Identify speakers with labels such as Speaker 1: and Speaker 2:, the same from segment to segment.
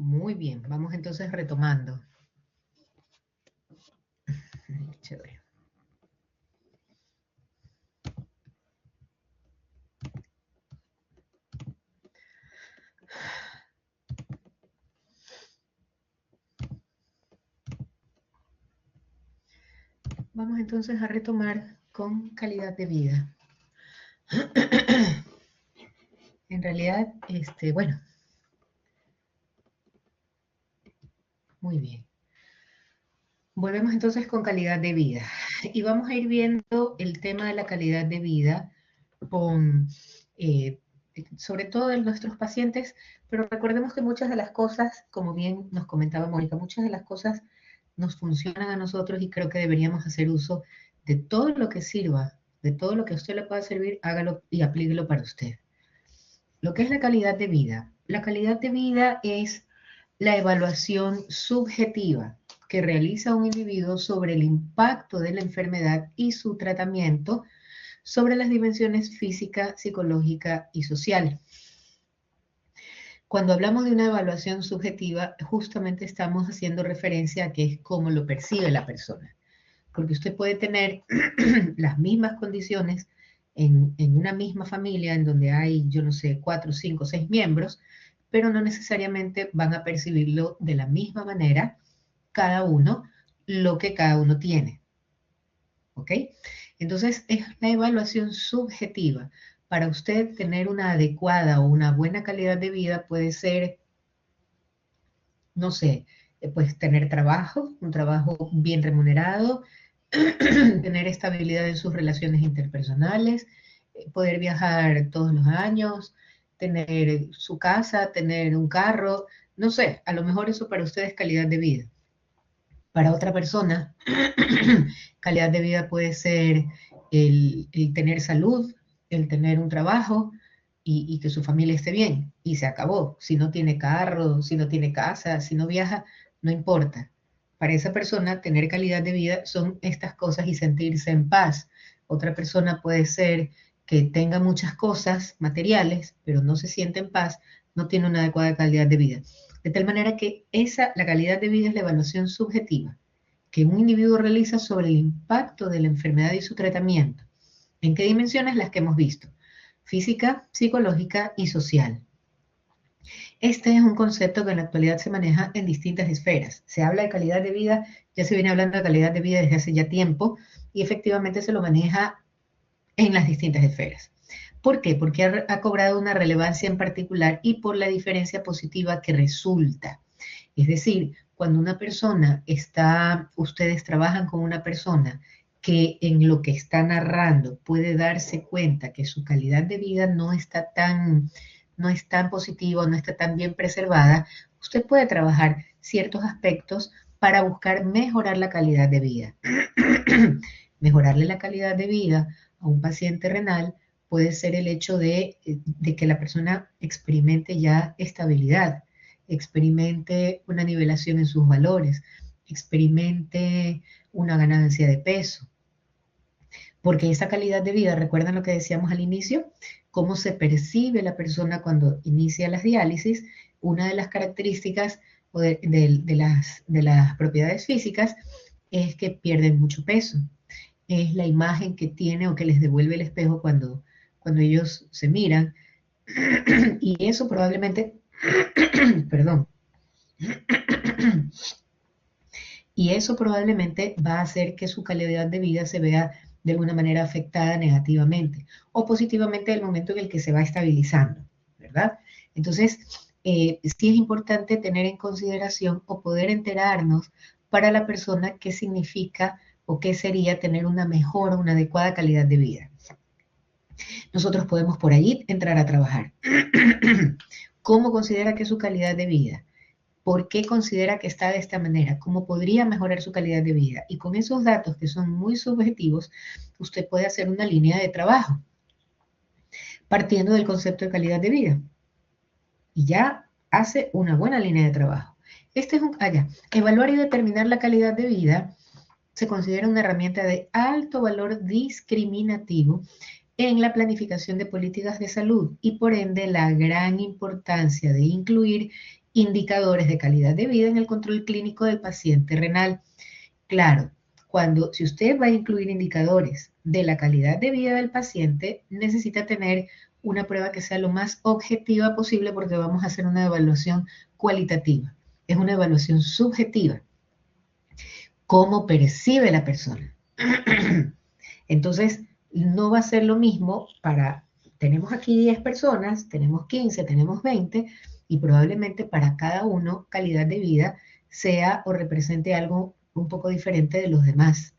Speaker 1: Muy bien, vamos entonces retomando. Chévere. Vamos entonces a retomar con calidad de vida. En realidad, bueno, muy bien. Volvemos entonces con calidad de vida. Y vamos a ir viendo el tema de la calidad de vida con, eh, sobre todo en nuestros pacientes, pero recordemos que muchas de las cosas, como bien nos comentaba Mónica, muchas de las cosas nos funcionan a nosotros y creo que deberíamos hacer uso de todo lo que sirva, de todo lo que a usted le pueda servir, hágalo y aplíquelo para usted. Lo que es la calidad de vida. La calidad de vida es la evaluación subjetiva que realiza un individuo sobre el impacto de la enfermedad y su tratamiento sobre las dimensiones física, psicológica y social. Cuando hablamos de una evaluación subjetiva, justamente estamos haciendo referencia a qué es cómo lo percibe la persona. Porque usted puede tener las mismas condiciones en una misma familia en donde hay, yo no sé, 4, 5, 6 miembros, pero no necesariamente van a percibirlo de la misma manera cada uno lo que cada uno tiene. ¿Ok? Entonces es la evaluación subjetiva. Para usted tener una adecuada o una buena calidad de vida puede ser, no sé, pues tener trabajo, un trabajo bien remunerado, tener estabilidad en sus relaciones interpersonales, poder viajar todos los años, tener su casa, tener un carro, no sé, a lo mejor eso para usted es calidad de vida. Para otra persona, calidad de vida puede ser el tener salud, el tener un trabajo y que su familia esté bien. Y se acabó. Si no tiene carro, si no tiene casa, si no viaja, no importa. Para esa persona, tener calidad de vida son estas cosas y sentirse en paz. Otra persona puede ser que tenga muchas cosas materiales, pero no se siente en paz, no tiene una adecuada calidad de vida. De tal manera que la calidad de vida es la evaluación subjetiva que un individuo realiza sobre el impacto de la enfermedad y su tratamiento. ¿En qué dimensiones? Las que hemos visto: física, psicológica y social. Este es un concepto que en la actualidad se maneja en distintas esferas. Se habla de calidad de vida, ya se viene hablando de calidad de vida desde hace ya tiempo y efectivamente se lo maneja en las distintas esferas. ¿Por qué? Porque ha cobrado una relevancia en particular y por la diferencia positiva que resulta. Es decir, cuando una persona está, ustedes trabajan con una persona que en lo que está narrando puede darse cuenta que su calidad de vida no es tan positiva, no está tan bien preservada, usted puede trabajar ciertos aspectos para buscar mejorar la calidad de vida. Mejorarle la calidad de vida a un paciente renal puede ser el hecho de que la persona experimente ya estabilidad, experimente una nivelación en sus valores, experimente una ganancia de peso. Porque esa calidad de vida, ¿recuerdan lo que decíamos al inicio? Cómo se percibe la persona cuando inicia las diálisis. Una de las características de las propiedades físicas es que pierden mucho peso. Es la imagen que tiene o que les devuelve el espejo cuando ellos se miran. Y eso probablemente, perdón, y eso probablemente va a hacer que su calidad de vida se vea de alguna manera afectada negativamente o positivamente en el momento en el que se va estabilizando, ¿verdad? Entonces, sí es importante tener en consideración o poder enterarnos para la persona qué significa o qué sería tener una mejor o una adecuada calidad de vida. Nosotros podemos por allí entrar a trabajar. ¿Cómo considera que es su calidad de vida? ¿Por qué considera que está de esta manera? ¿Cómo podría mejorar su calidad de vida? Y con esos datos que son muy subjetivos, usted puede hacer una línea de trabajo partiendo del concepto de calidad de vida. Y ya hace una buena línea de trabajo. Evaluar y determinar la calidad de vida se considera una herramienta de alto valor discriminativo en la planificación de políticas de salud y por ende la gran importancia de incluir indicadores de calidad de vida en el control clínico del paciente renal. Claro, si usted va a incluir indicadores de la calidad de vida del paciente, necesita tener una prueba que sea lo más objetiva posible porque vamos a hacer una evaluación cualitativa. Es una evaluación subjetiva. ¿Cómo percibe la persona? Entonces, no va a ser lo mismo tenemos aquí 10 personas, tenemos 15, tenemos 20, y probablemente para cada uno calidad de vida sea o represente algo un poco diferente de los demás.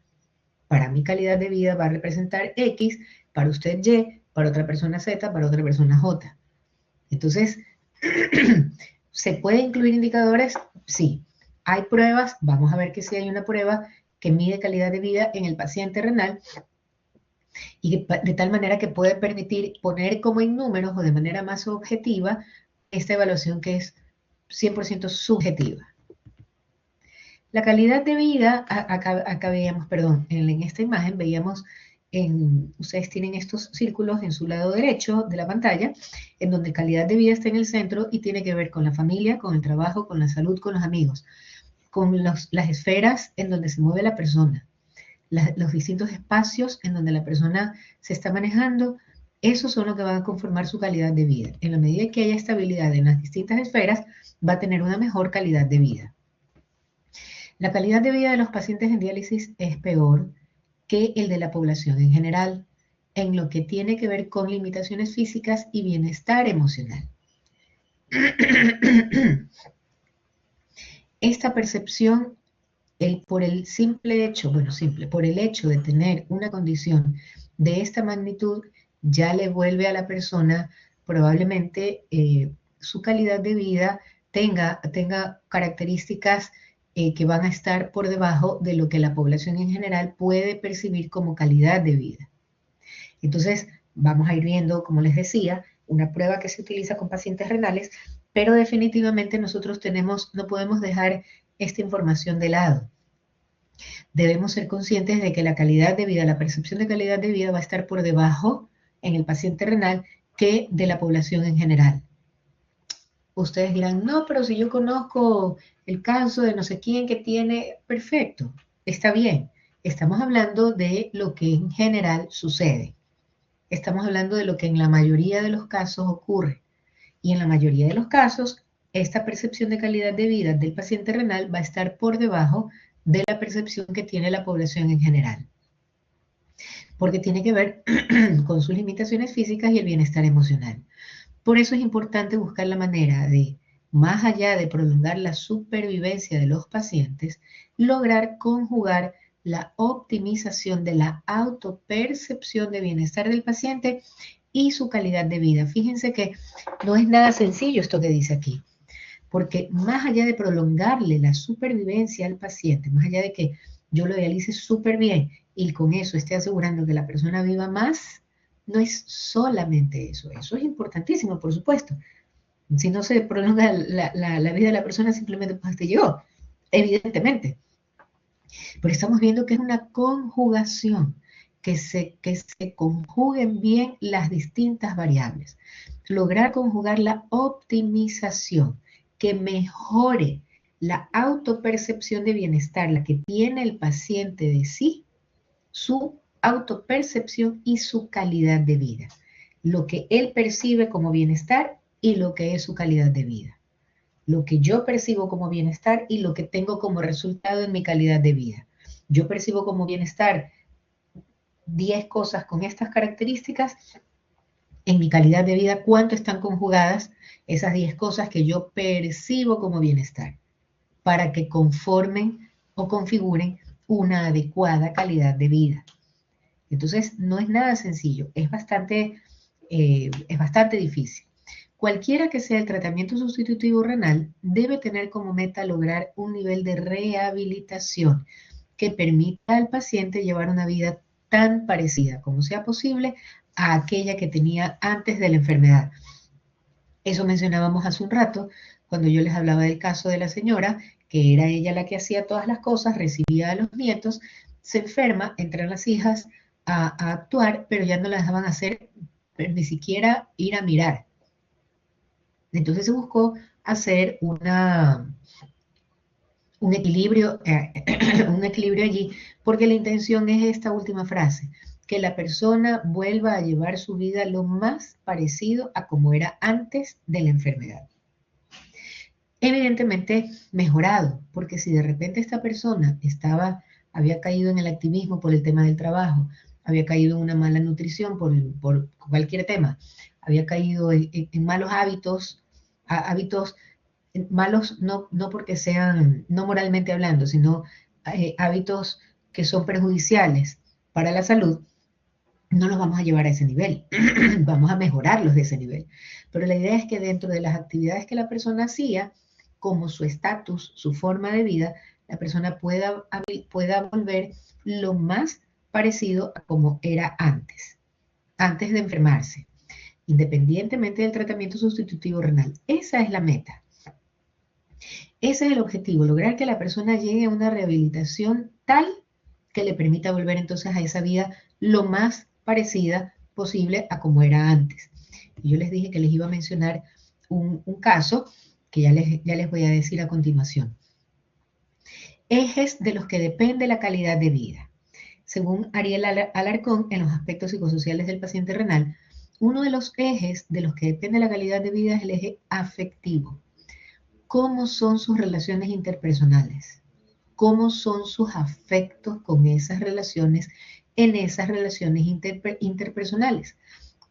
Speaker 1: Para mí calidad de vida va a representar X, para usted Y, para otra persona Z, para otra persona J. Entonces, ¿se puede incluir indicadores? Sí. ¿Hay pruebas? Vamos a ver que sí hay una prueba que mide calidad de vida en el paciente renal y de tal manera que puede permitir poner como en números o de manera más objetiva esta evaluación que es 100% subjetiva. La calidad de vida, acá veíamos, perdón, en esta imagen veíamos, ustedes tienen estos círculos en su lado derecho de la pantalla, en donde calidad de vida está en el centro y tiene que ver con la familia, con el trabajo, con la salud, con los amigos, con las esferas en donde se mueve la persona, los distintos espacios en donde la persona se está manejando. Esos son los que van a conformar su calidad de vida. En la medida que haya estabilidad en las distintas esferas, va a tener una mejor calidad de vida. La calidad de vida de los pacientes en diálisis es peor que el de la población en general, en lo que tiene que ver con limitaciones físicas y bienestar emocional. Esta percepción, por el simple hecho, por el hecho de tener una condición de esta magnitud, ya le vuelve a la persona probablemente su calidad de vida tenga características que van a estar por debajo de lo que la población en general puede percibir como calidad de vida. Entonces, vamos a ir viendo, como les decía, una prueba que se utiliza con pacientes renales, pero definitivamente nosotros no podemos dejar esta información de lado. Debemos ser conscientes de que la calidad de vida, la percepción de calidad de vida va a estar por debajo en el paciente renal que de la población en general. Ustedes dirán, no, pero si yo conozco el caso de no sé quién que tiene, perfecto, está bien. Estamos hablando de lo que en general sucede. Estamos hablando de lo que en la mayoría de los casos ocurre. Y en la mayoría de los casos, esta percepción de calidad de vida del paciente renal va a estar por debajo de la percepción que tiene la población en general. Porque tiene que ver con sus limitaciones físicas y el bienestar emocional. Por eso es importante buscar la manera de, más allá de prolongar la supervivencia de los pacientes, lograr conjugar la optimización de la autopercepción de bienestar del paciente y su calidad de vida. Fíjense que no es nada sencillo esto que dice aquí, porque más allá de prolongarle la supervivencia al paciente, más allá de que yo lo dialice súper bien y con eso esté asegurando que la persona viva más, no es solamente eso. Eso es importantísimo, por supuesto. Si no se prolonga la vida de la persona, simplemente pues hasta llegó, evidentemente. Pero estamos viendo que es una conjugación, que se conjuguen bien las distintas variables. Lograr conjugar la optimización, que mejore la autopercepción de bienestar, la que tiene el paciente de sí, su autopercepción y su calidad de vida. Lo que él percibe como bienestar y lo que es su calidad de vida. Lo que yo percibo como bienestar y lo que tengo como resultado en mi calidad de vida. Yo percibo como bienestar 10 cosas con estas características. En mi calidad de vida, ¿cuánto están conjugadas esas 10 cosas que yo percibo como bienestar? Para que conformen o configuren una adecuada calidad de vida. Entonces, no es nada sencillo, es bastante difícil. Cualquiera que sea el tratamiento sustitutivo renal, debe tener como meta lograr un nivel de rehabilitación que permita al paciente llevar una vida tan parecida como sea posible a aquella que tenía antes de la enfermedad. Eso mencionábamos hace un rato, cuando yo les hablaba del caso de la señora, que era ella la que hacía todas las cosas, recibía a los nietos, se enferma, entran las hijas a actuar, pero ya no la dejaban hacer, pero ni siquiera ir a mirar. Entonces se buscó hacer un equilibrio, un equilibrio allí, porque la intención es esta última frase, que la persona vuelva a llevar su vida lo más parecido a como era antes de la enfermedad. Evidentemente mejorado, porque si de repente esta persona había caído en el activismo por el tema del trabajo, había caído en una mala nutrición por cualquier tema, había caído en malos hábitos, hábitos malos no porque sean, no moralmente hablando, sino hábitos que son perjudiciales para la salud, no los vamos a llevar a ese nivel, vamos a mejorarlos de ese nivel. Pero la idea es que dentro de las actividades que la persona hacía, como su estatus, su forma de vida, la persona pueda volver lo más parecido a como era antes de enfermarse, independientemente del tratamiento sustitutivo renal. Esa es la meta. Ese es el objetivo, lograr que la persona llegue a una rehabilitación tal que le permita volver entonces a esa vida lo más parecida posible a como era antes. Y yo les dije que les iba a mencionar un caso que ya les voy a decir a continuación. Ejes de los que depende la calidad de vida. Según Ariel Alarcón, en los aspectos psicosociales del paciente renal, uno de los ejes de los que depende la calidad de vida es el eje afectivo. ¿Cómo son sus relaciones interpersonales? ¿Cómo son sus afectos con esas relaciones, en esas relaciones interpersonales?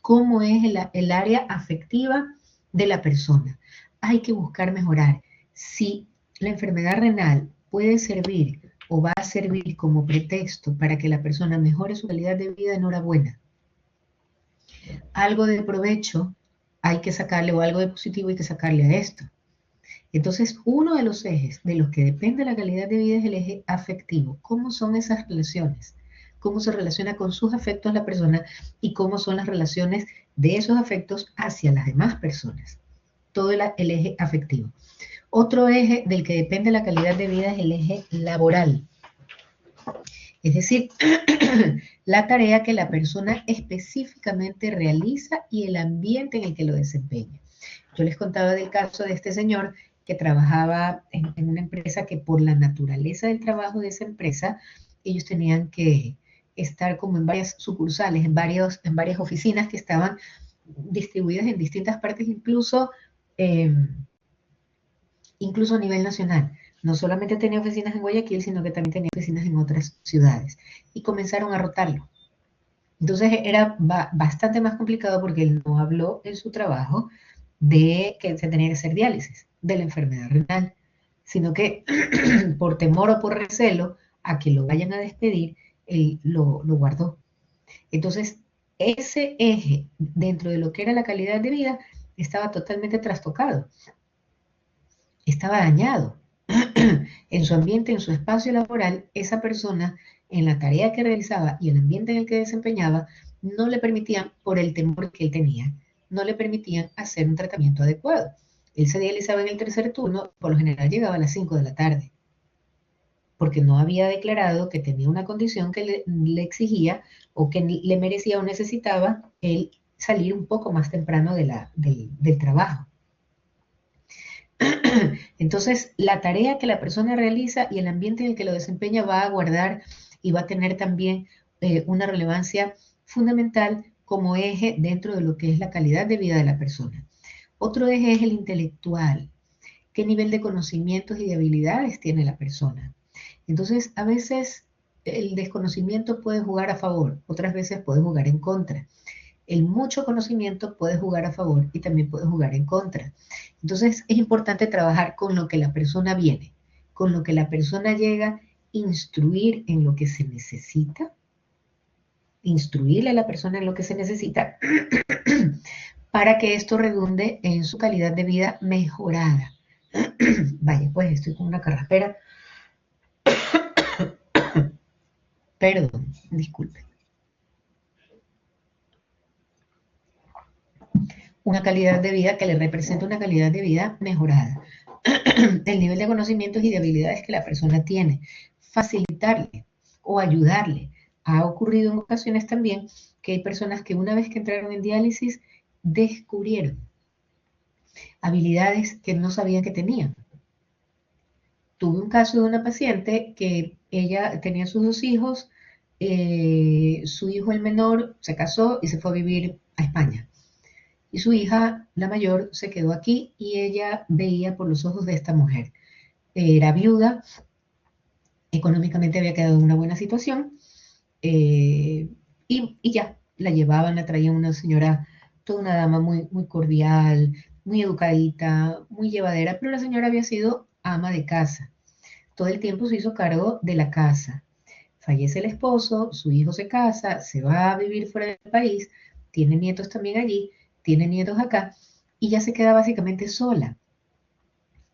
Speaker 1: ¿Cómo es el área afectiva de la persona? Hay que buscar mejorar. Si la enfermedad renal puede servir o va a servir como pretexto para que la persona mejore su calidad de vida, enhorabuena. Algo de provecho hay que sacarle, o algo de positivo hay que sacarle a esto. Entonces, uno de los ejes de los que depende la calidad de vida es el eje afectivo. ¿Cómo son esas relaciones? ¿Cómo se relaciona con sus afectos la persona y cómo son las relaciones de esos afectos hacia las demás personas? Todo el eje afectivo. Otro eje del que depende la calidad de vida es el eje laboral. Es decir, la tarea que la persona específicamente realiza y el ambiente en el que lo desempeña. Yo les contaba del caso de este señor que trabajaba en una empresa que por la naturaleza del trabajo de esa empresa, ellos tenían que estar como en varias sucursales, en varias oficinas que estaban distribuidas en distintas partes, incluso a nivel nacional. No solamente tenía oficinas en Guayaquil, sino que también tenía oficinas en otras ciudades. Y comenzaron a rotarlo. Entonces era bastante más complicado porque él no habló en su trabajo de que se tenía que hacer diálisis de la enfermedad renal, sino que por temor o por recelo a que lo vayan a despedir, él lo guardó. Entonces, ese eje dentro de lo que era la calidad de vida estaba totalmente trastocado, estaba dañado. En su ambiente, en su espacio laboral, esa persona, en la tarea que realizaba y el ambiente en el que desempeñaba, no le permitían, por el temor que él tenía, no le permitían hacer un tratamiento adecuado. Él se dializaba en el tercer turno, por lo general llegaba a las 5 de la tarde, porque no había declarado que tenía una condición que le exigía o que le merecía o necesitaba él salir un poco más temprano del trabajo. Entonces, la tarea que la persona realiza y el ambiente en el que lo desempeña va a guardar y va a tener también una relevancia fundamental como eje dentro de lo que es la calidad de vida de la persona. Otro eje es el intelectual. ¿Qué nivel de conocimientos y de habilidades tiene la persona? Entonces, a veces el desconocimiento puede jugar a favor, otras veces puede jugar en contra. El mucho conocimiento puede jugar a favor y también puede jugar en contra. Entonces es importante trabajar con lo que la persona viene, con lo que la persona llega, instruir en lo que se necesita, instruirle a la persona en lo que se necesita para que esto redunde en su calidad de vida mejorada. Vaya, pues estoy con una carraspera. Perdón, disculpe. Una calidad de vida que le representa una calidad de vida mejorada. El nivel de conocimientos y de habilidades que la persona tiene, facilitarle o ayudarle. Ha ocurrido en ocasiones también que hay personas que una vez que entraron en diálisis descubrieron habilidades que no sabían que tenían. Tuve un caso de una paciente que ella tenía sus 2 hijos, su hijo el menor se casó y se fue a vivir a España. Y su hija, la mayor, se quedó aquí y ella veía por los ojos de esta mujer. Era viuda, económicamente había quedado en una buena situación, y ya, la llevaban, la traían una señora, toda una dama muy, muy cordial, muy educadita, muy llevadera, pero la señora había sido ama de casa. Todo el tiempo se hizo cargo de la casa. Fallece el esposo, su hijo se casa, se va a vivir fuera del país, tiene nietos también allí, tiene nietos acá, y ya se queda básicamente sola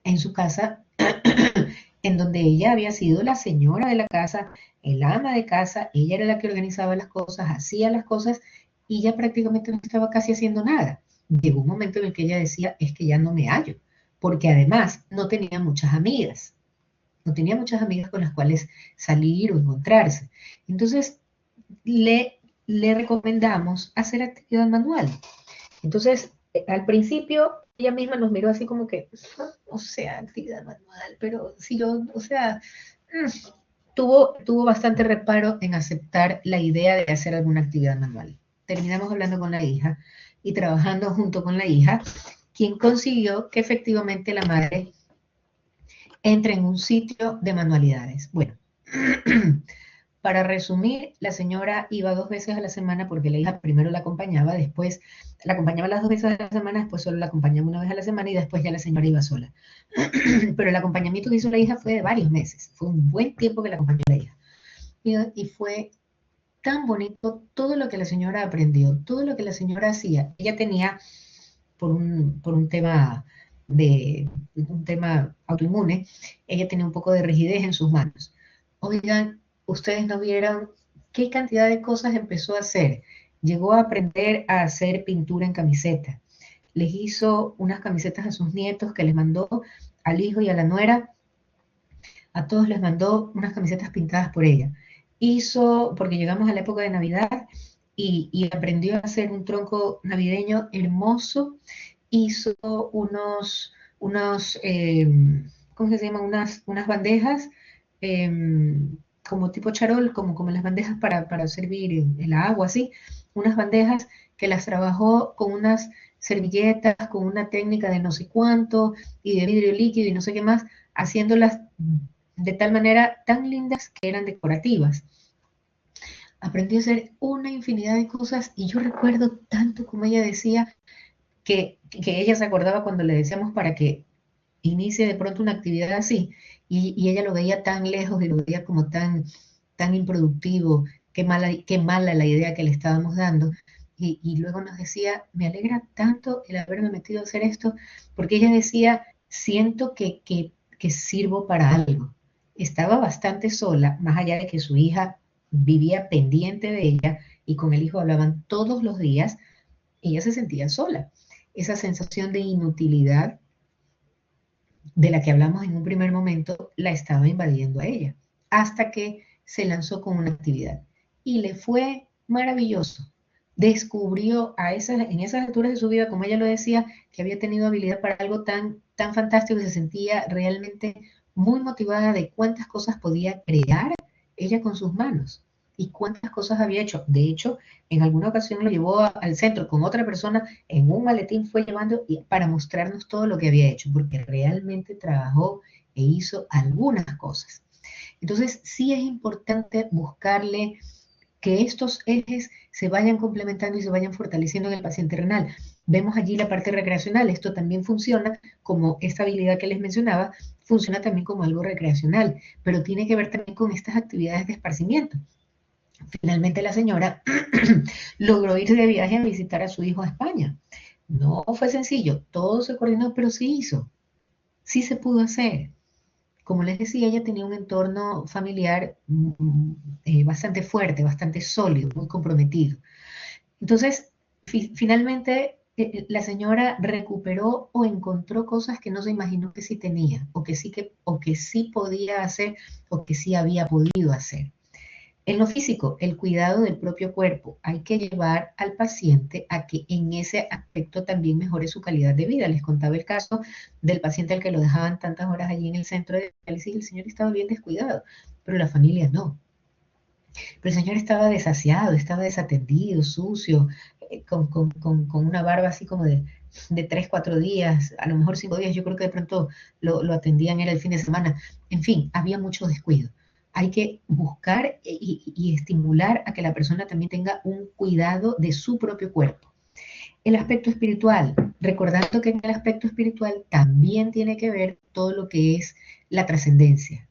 Speaker 1: en su casa, en donde ella había sido la señora de la casa, el ama de casa, ella era la que organizaba las cosas, hacía las cosas, y ya prácticamente no estaba casi haciendo nada. Llegó un momento en el que ella decía, es que ya no me hallo, porque además no tenía muchas amigas. No tenía muchas amigas con las cuales salir o encontrarse. Entonces, le recomendamos hacer actividad manual. Entonces, al principio, ella misma nos miró así como que, o sea, actividad manual, pero si yo, o sea, tuvo bastante reparo en aceptar la idea de hacer alguna actividad manual. Terminamos hablando con la hija y trabajando junto con la hija, quien consiguió que efectivamente la madre entre en un sitio de manualidades. Bueno, para resumir, la señora iba 2 veces a la semana porque la hija primero la acompañaba, después la acompañaba las 2 veces a la semana, después solo la acompañaba una vez a la semana y después ya la señora iba sola. Pero el acompañamiento que hizo la hija fue de varios meses, fue un buen tiempo que la acompañó la hija. Y fue tan bonito todo lo que la señora aprendió, todo lo que la señora hacía. Ella tenía, por un tema un tema autoinmune, ella tenía un poco de rigidez en sus manos. Oigan, ustedes no vieron qué cantidad de cosas empezó a hacer. Llegó a aprender a hacer pintura en camiseta. Les hizo unas camisetas a sus nietos que les mandó al hijo y a la nuera. A todos les mandó unas camisetas pintadas por ella. Hizo, porque llegamos a la época de Navidad, y aprendió a hacer un tronco navideño hermoso. Hizo ¿cómo se llama? Unas bandejas, eh, como tipo charol, como las bandejas para servir el agua, así. Unas bandejas que las trabajó con unas servilletas, con una técnica de no sé cuánto, y de vidrio líquido y no sé qué más, haciéndolas de tal manera tan lindas que eran decorativas. Aprendí a hacer una infinidad de cosas y yo recuerdo tanto como ella decía que ella se acordaba cuando le decíamos para que inicie de pronto una actividad así, y ella lo veía tan lejos y lo veía como tan improductivo, qué mala la idea que le estábamos dando. Y luego nos decía, me alegra tanto el haberme metido a hacer esto, porque ella decía, siento que sirvo para algo. Estaba bastante sola, más allá de que su hija vivía pendiente de ella y con el hijo hablaban todos los días, ella se sentía sola. Esa sensación de inutilidad de la que hablamos en un primer momento la estaba invadiendo a ella, hasta que se lanzó con una actividad y le fue maravilloso. Descubrió en esas alturas de su vida, como ella lo decía, que había tenido habilidad para algo tan fantástico y se sentía realmente muy motivada de cuántas cosas podía crear ella con sus manos y cuántas cosas había hecho. De hecho, en alguna ocasión lo llevó al centro con otra persona, en un maletín fue llevando para mostrarnos todo lo que había hecho, porque realmente trabajó e hizo algunas cosas. Entonces, sí es importante buscarle que estos ejes se vayan complementando y se vayan fortaleciendo en el paciente renal. Vemos allí la parte recreacional, esto también funciona como esta habilidad que les mencionaba, funciona también como algo recreacional, pero tiene que ver también con estas actividades de esparcimiento. Finalmente la señora logró irse de viaje a visitar a su hijo a España. No fue sencillo, todo se coordinó, pero sí hizo, sí se pudo hacer. Como les decía, ella tenía un entorno familiar bastante fuerte, bastante sólido, muy comprometido. Entonces, finalmente, la señora recuperó o encontró cosas que no se imaginó que sí tenía, o que sí podía hacer, o que sí había podido hacer. En lo físico, el cuidado del propio cuerpo. Hay que llevar al paciente a que en ese aspecto también mejore su calidad de vida. Les contaba el caso del paciente al que lo dejaban tantas horas allí en el centro de diálisis y el señor estaba bien descuidado, pero la familia no. Pero el señor estaba desasiado, estaba desatendido, sucio, con una barba así como de 3, 4 días, a lo mejor 5 días. Yo creo que de pronto lo atendían, era el fin de semana. En fin, había mucho descuido. Hay que buscar y estimular a que la persona también tenga un cuidado de su propio cuerpo. El aspecto espiritual, recordando que en el aspecto espiritual también tiene que ver todo lo que es la trascendencia,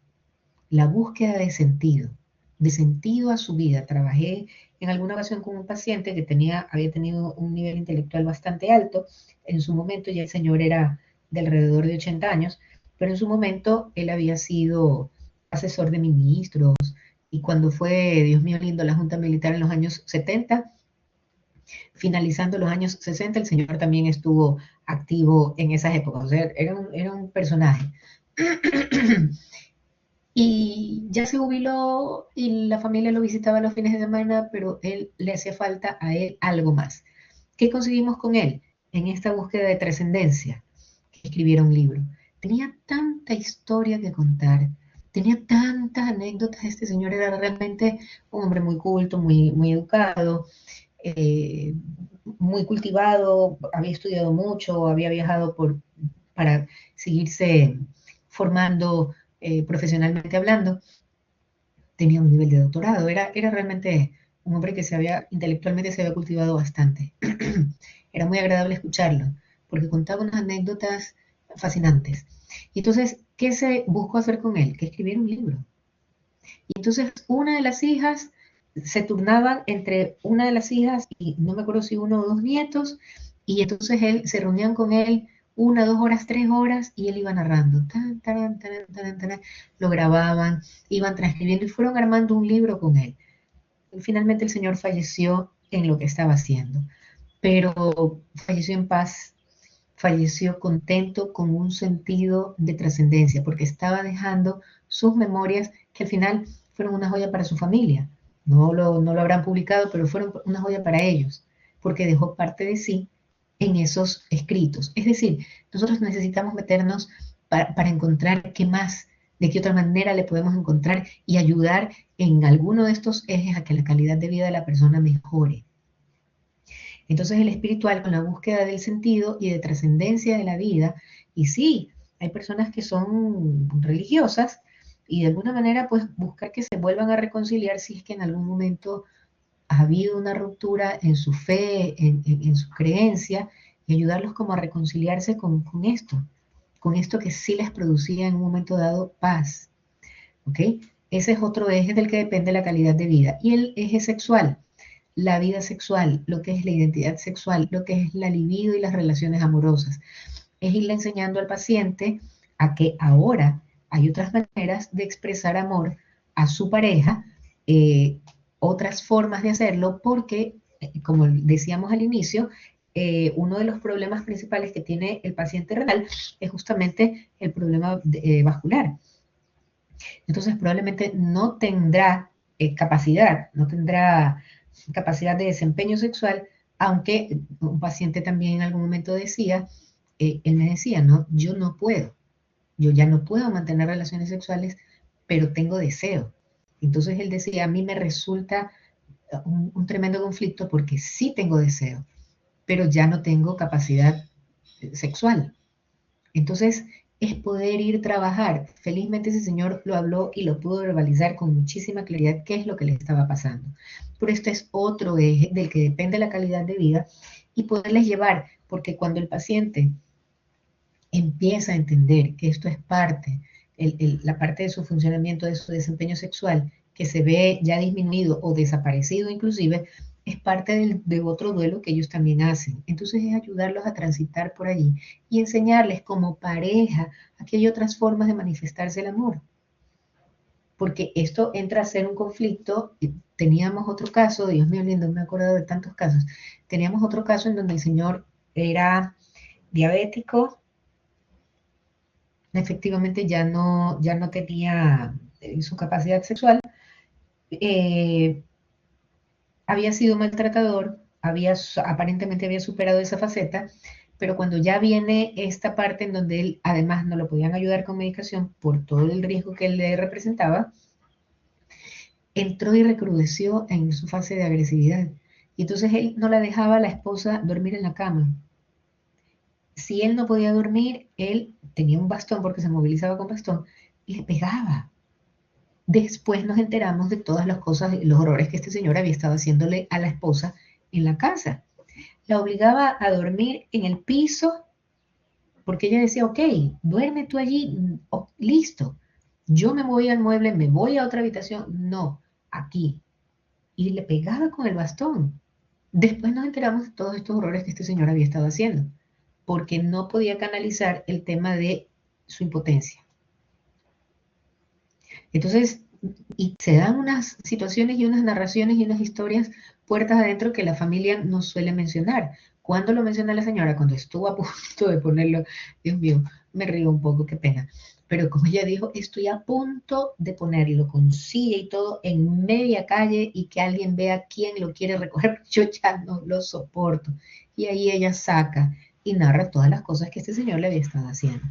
Speaker 1: la búsqueda de sentido a su vida. Trabajé en alguna ocasión con un paciente que había tenido un nivel intelectual bastante alto. En su momento ya el señor era de alrededor de 80 años, pero en su momento él había sido asesor de ministros y cuando fue, Dios mío lindo, la Junta Militar en los años 70, finalizando los años 60, el señor también estuvo activo en esas épocas. O sea, era un personaje. Y ya se jubiló y la familia lo visitaba los fines de semana, pero él le hacía falta a él algo más. ¿Qué conseguimos con él? En esta búsqueda de trascendencia, que escribiera un libro. Tenía tanta historia que contar, tenía tantas anécdotas. Este señor era realmente un hombre muy culto, muy educado, eh, muy cultivado, había estudiado mucho, había viajado para seguirse formando profesionalmente hablando, tenía un nivel de doctorado, era realmente un hombre que intelectualmente se había cultivado bastante. Era muy agradable escucharlo, porque contaba unas anécdotas fascinantes. Y entonces, ¿qué se buscó hacer con él? Que escribiera un libro. Y entonces una de las hijas se turnaban entre una de las hijas y no me acuerdo si uno o dos nietos, y entonces él se reunían con él 1, 2 horas, 3 horas, y él iba narrando, tan, tan, tan, tan, tan, lo grababan, iban transcribiendo y fueron armando un libro con él. Y finalmente el señor falleció en lo que estaba haciendo, pero falleció en paz, falleció contento con un sentido de trascendencia, porque estaba dejando sus memorias que al final fueron una joya para su familia. No lo habrán publicado, pero fueron una joya para ellos, porque dejó parte de sí en esos escritos. Es decir, nosotros necesitamos meternos para encontrar qué más, de qué otra manera le podemos encontrar y ayudar en alguno de estos ejes a que la calidad de vida de la persona mejore. Entonces el espiritual con la búsqueda del sentido y de trascendencia de la vida, y sí, hay personas que son religiosas y de alguna manera pues buscar que se vuelvan a reconciliar si es que en algún momento ha habido una ruptura en su fe, en su creencia, y ayudarlos como a reconciliarse con esto que sí les producía en un momento dado paz, ¿ok? Ese es otro eje del que depende la calidad de vida. Y el eje sexual, la vida sexual, lo que es la identidad sexual, lo que es la libido y las relaciones amorosas. Es irle enseñando al paciente a que ahora hay otras maneras de expresar amor a su pareja, eh, otras formas de hacerlo, porque, como decíamos al inicio, uno de los problemas principales que tiene el paciente renal es justamente el problema vascular. Entonces probablemente no tendrá capacidad de desempeño sexual, aunque un paciente también en algún momento decía, él me decía, no, yo no puedo, yo ya no puedo mantener relaciones sexuales, pero tengo deseo. Entonces él decía, a mí me resulta un tremendo conflicto porque sí tengo deseo, pero ya no tengo capacidad sexual. Entonces, es poder ir a trabajar. Felizmente ese señor lo habló y lo pudo verbalizar con muchísima claridad qué es lo que le estaba pasando. Pero este es otro eje del que depende la calidad de vida y poderles llevar, porque cuando el paciente empieza a entender que esto es parte, la parte de su funcionamiento, de su desempeño sexual, que se ve ya disminuido o desaparecido inclusive, es parte de otro duelo que ellos también hacen. Entonces es ayudarlos a transitar por allí y enseñarles como pareja a que hay otras formas de manifestarse el amor. Porque esto entra a ser un conflicto. Teníamos otro caso, Dios mío lindo, me he acordado de tantos casos. Teníamos otro caso en donde el señor era diabético, efectivamente ya no tenía su capacidad sexual, eh, había sido maltratador, aparentemente había superado esa faceta, pero cuando ya viene esta parte en donde él además no lo podían ayudar con medicación por todo el riesgo que él le representaba, entró y recrudeció en su fase de agresividad. Y entonces él no la dejaba a la esposa dormir en la cama. Si él no podía dormir, él tenía un bastón porque se movilizaba con bastón y le pegaba. Después nos enteramos de todas las cosas, los horrores que este señor había estado haciéndole a la esposa en la casa. La obligaba a dormir en el piso porque ella decía, ok, duerme tú allí, oh, listo. Yo me voy al mueble, me voy a otra habitación. No, aquí. Y le pegaba con el bastón. Después nos enteramos de todos estos horrores que este señor había estado haciendo, porque no podía canalizar el tema de su impotencia. Entonces, y se dan unas situaciones y unas narraciones y unas historias puertas adentro que la familia no suele mencionar. ¿Cuándo lo menciona la señora? Cuando estuvo a punto de ponerlo, Dios mío, me río un poco, qué pena. Pero como ella dijo, estoy a punto de ponerlo con silla y todo en media calle y que alguien vea quién lo quiere recoger, yo ya no lo soporto. Y ahí ella saca y narra todas las cosas que este señor le había estado haciendo.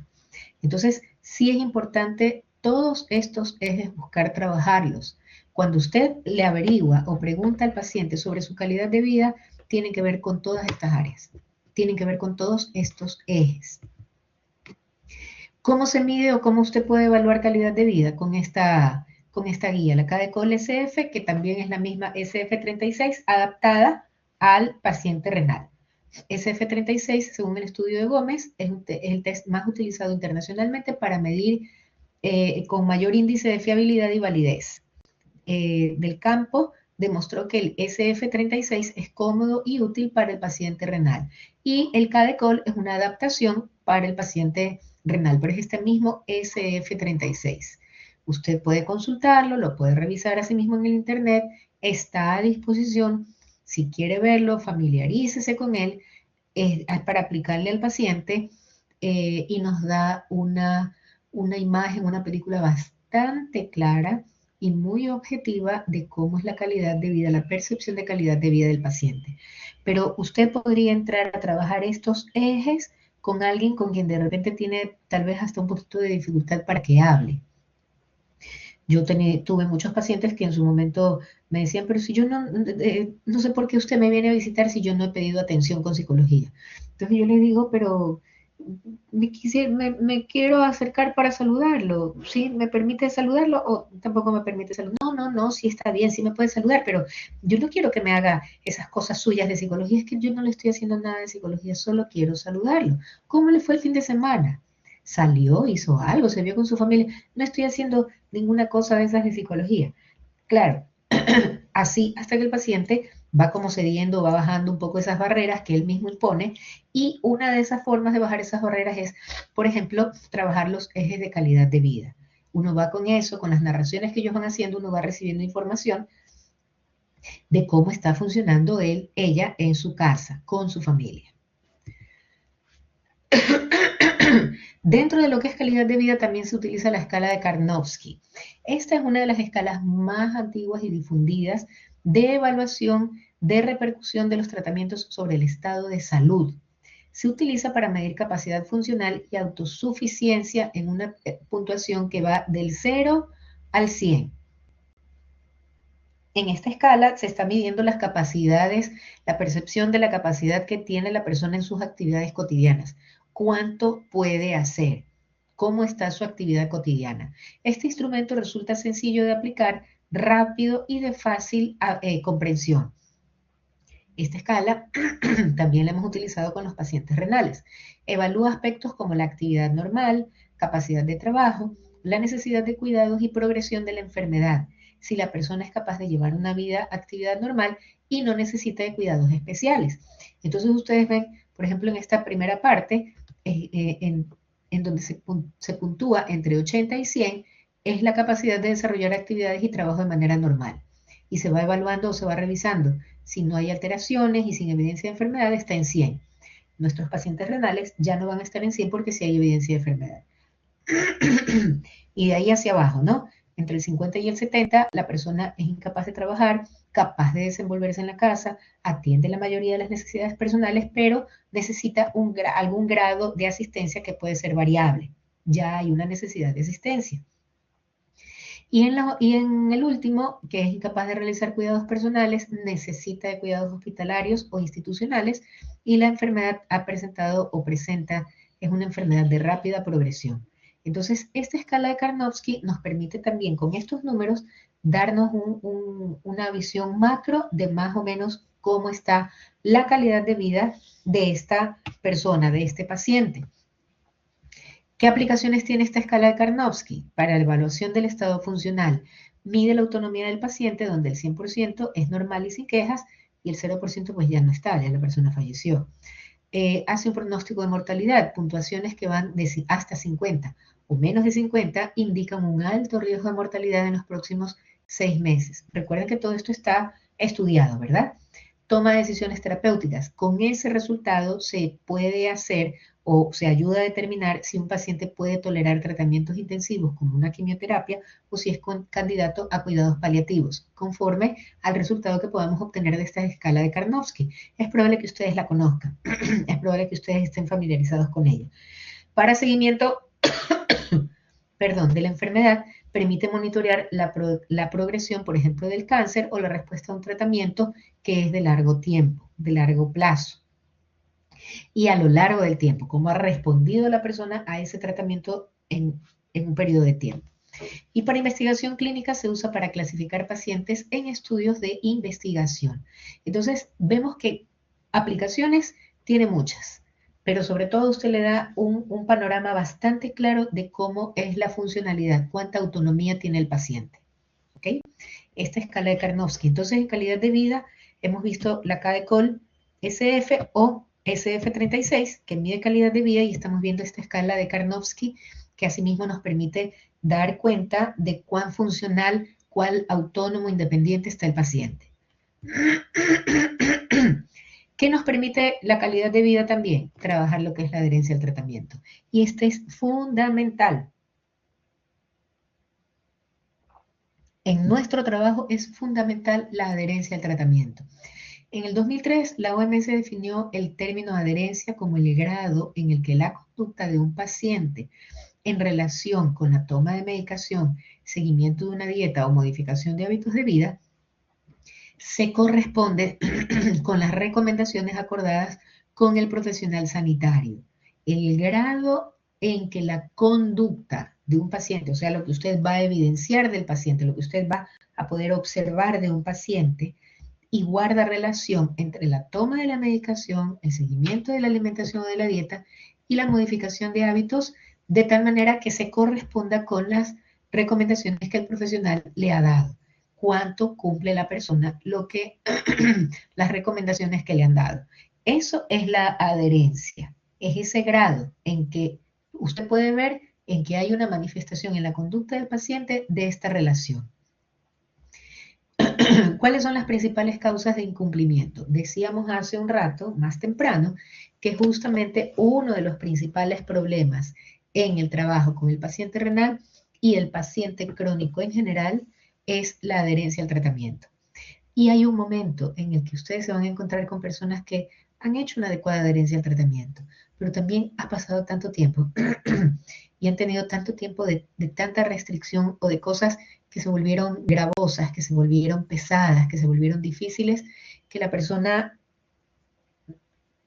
Speaker 1: Entonces, sí es importante todos estos ejes buscar trabajarlos. Cuando usted le averigua o pregunta al paciente sobre su calidad de vida, tiene que ver con todas estas áreas, tienen que ver con todos estos ejes. ¿Cómo se mide o cómo usted puede evaluar calidad de vida con esta guía? La Cadecol SF, que también es la misma SF36, adaptada al paciente renal. SF36, según el estudio de Gómez, es el test más utilizado internacionalmente para medir con mayor índice de fiabilidad y validez del campo. Demostró que el SF36 es cómodo y útil para el paciente renal. Y el Cadecol es una adaptación para el paciente renal, pero es este mismo SF36. Usted puede consultarlo, lo puede revisar a sí mismo en el internet, está a disposición. Si quiere verlo, familiarícese con él para aplicarle al paciente y nos da una imagen, una película bastante clara y muy objetiva de cómo es la calidad de vida, la percepción de calidad de vida del paciente. Pero usted podría entrar a trabajar estos ejes con alguien con quien de repente tiene tal vez hasta un poquito de dificultad para que hable. Yo tuve muchos pacientes que en su momento me decían, pero si yo no sé por qué usted me viene a visitar si yo no he pedido atención con psicología. Entonces yo le digo, pero me quiero acercar para saludarlo. ¿Sí? ¿Me permite saludarlo? O tampoco me permite saludar. No, sí está bien, sí me puede saludar, pero yo no quiero que me haga esas cosas suyas de psicología. Es que yo no le estoy haciendo nada de psicología, solo quiero saludarlo. ¿Cómo le fue el fin de semana? Salió, hizo algo, se vio con su familia. No estoy haciendo ninguna cosa de esas de psicología. Claro, así hasta que el paciente va como cediendo, va bajando un poco esas barreras que él mismo impone y una de esas formas de bajar esas barreras es, por ejemplo, trabajar los ejes de calidad de vida. Uno va con eso, con las narraciones que ellos van haciendo, uno va recibiendo información de cómo está funcionando él, ella en su casa, con su familia. Dentro de lo que es calidad de vida también se utiliza la escala de Karnofsky. Esta es una de las escalas más antiguas y difundidas de evaluación de repercusión de los tratamientos sobre el estado de salud. Se utiliza para medir capacidad funcional y autosuficiencia en una puntuación que va del 0 al 100. En esta escala se está midiendo las capacidades, la percepción de la capacidad que tiene la persona en sus actividades cotidianas. ¿Cuánto puede hacer? ¿Cómo está su actividad cotidiana? Este instrumento resulta sencillo de aplicar, rápido y de fácil comprensión. Esta escala también la hemos utilizado con los pacientes renales. Evalúa aspectos como la actividad normal, capacidad de trabajo, la necesidad de cuidados y progresión de la enfermedad. Si la persona es capaz de llevar una actividad normal y no necesita de cuidados especiales. Entonces ustedes ven, por ejemplo, en esta primera parte, en donde se puntúa entre 80 y 100, es la capacidad de desarrollar actividades y trabajo de manera normal. Y se va evaluando o se va revisando. Si no hay alteraciones y sin evidencia de enfermedad, está en 100. Nuestros pacientes renales ya no van a estar en 100 porque sí hay evidencia de enfermedad. Y de ahí hacia abajo, ¿no? Entre el 50 y el 70, la persona es incapaz de trabajar, capaz de desenvolverse en la casa, atiende la mayoría de las necesidades personales, pero necesita algún grado de asistencia que puede ser variable. Ya hay una necesidad de asistencia. Y en el último, que es incapaz de realizar cuidados personales, necesita de cuidados hospitalarios o institucionales y la enfermedad ha presentado o presenta, es una enfermedad de rápida progresión. Entonces, esta escala de Karnofsky nos permite también con estos números darnos una visión macro de más o menos cómo está la calidad de vida de esta persona, de este paciente. ¿Qué aplicaciones tiene esta escala de Karnofsky? Para la evaluación del estado funcional, mide la autonomía del paciente, donde el 100% es normal y sin quejas, y el 0% pues ya no está, ya la persona falleció. Hace un pronóstico de mortalidad, puntuaciones que van de hasta 50 o menos de 50 indican un alto riesgo de mortalidad en los próximos 6 meses. Recuerden que todo esto está estudiado, ¿verdad? Toma de decisiones terapéuticas. Con ese resultado se puede hacer o se ayuda a determinar si un paciente puede tolerar tratamientos intensivos como una quimioterapia o si es candidato a cuidados paliativos, conforme al resultado que podamos obtener de esta escala de Karnofsky. Es probable que ustedes la conozcan, es probable que ustedes estén familiarizados con ella. Para seguimiento, de la enfermedad, permite monitorear la progresión, por ejemplo, del cáncer o la respuesta a un tratamiento que es de largo tiempo, de largo plazo. Y a lo largo del tiempo, cómo ha respondido la persona a ese tratamiento en un periodo de tiempo. Y para investigación clínica se usa para clasificar pacientes en estudios de investigación. Entonces, vemos que aplicaciones tiene muchas, pero sobre todo usted le da un panorama bastante claro de cómo es la funcionalidad, cuánta autonomía tiene el paciente. ¿Ok? Esta escala de Karnofsky. Entonces, en calidad de vida, hemos visto la KDCOL SF o SF36, que mide calidad de vida, y estamos viendo esta escala de Karnofsky, que asimismo nos permite dar cuenta de cuán funcional, cuál autónomo, independiente está el paciente. ¿Qué nos permite la calidad de vida también? Trabajar lo que es la adherencia al tratamiento. Y este es fundamental. En nuestro trabajo es fundamental la adherencia al tratamiento. En el 2003, la OMS definió el término adherencia como el grado en el que la conducta de un paciente en relación con la toma de medicación, seguimiento de una dieta o modificación de hábitos de vida se corresponde con las recomendaciones acordadas con el profesional sanitario. El grado en que la conducta de un paciente, o sea, lo que usted va a evidenciar del paciente, lo que usted va a poder observar de un paciente, y guarda relación entre la toma de la medicación, el seguimiento de la alimentación o de la dieta y la modificación de hábitos, de tal manera que se corresponda con las recomendaciones que el profesional le ha dado. Cuánto cumple la persona lo que las recomendaciones que le han dado. Eso es la adherencia, es ese grado en que usted puede ver en que hay una manifestación en la conducta del paciente de esta relación. ¿Cuáles son las principales causas de incumplimiento? Decíamos hace un rato, más temprano, que justamente uno de los principales problemas en el trabajo con el paciente renal y el paciente crónico en general es la adherencia al tratamiento. Y hay un momento en el que ustedes se van a encontrar con personas que han hecho una adecuada adherencia al tratamiento, pero también ha pasado tanto tiempo y han tenido tanto tiempo de tanta restricción o de cosas que se volvieron gravosas, que se volvieron pesadas, que se volvieron difíciles, que la persona,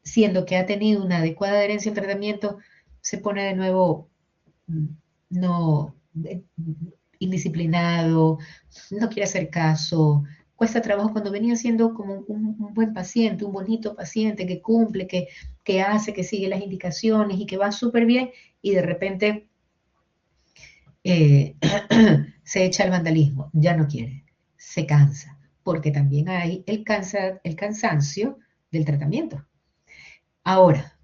Speaker 1: siendo que ha tenido una adecuada adherencia al tratamiento, se pone de nuevo no indisciplinado, no quiere hacer caso, cuesta trabajo cuando venía siendo como un buen paciente, un bonito paciente que cumple, que hace, que sigue las indicaciones y que va súper bien, y de repente se echa al vandalismo, ya no quiere, se cansa, porque también hay el cansancio del tratamiento. Ahora,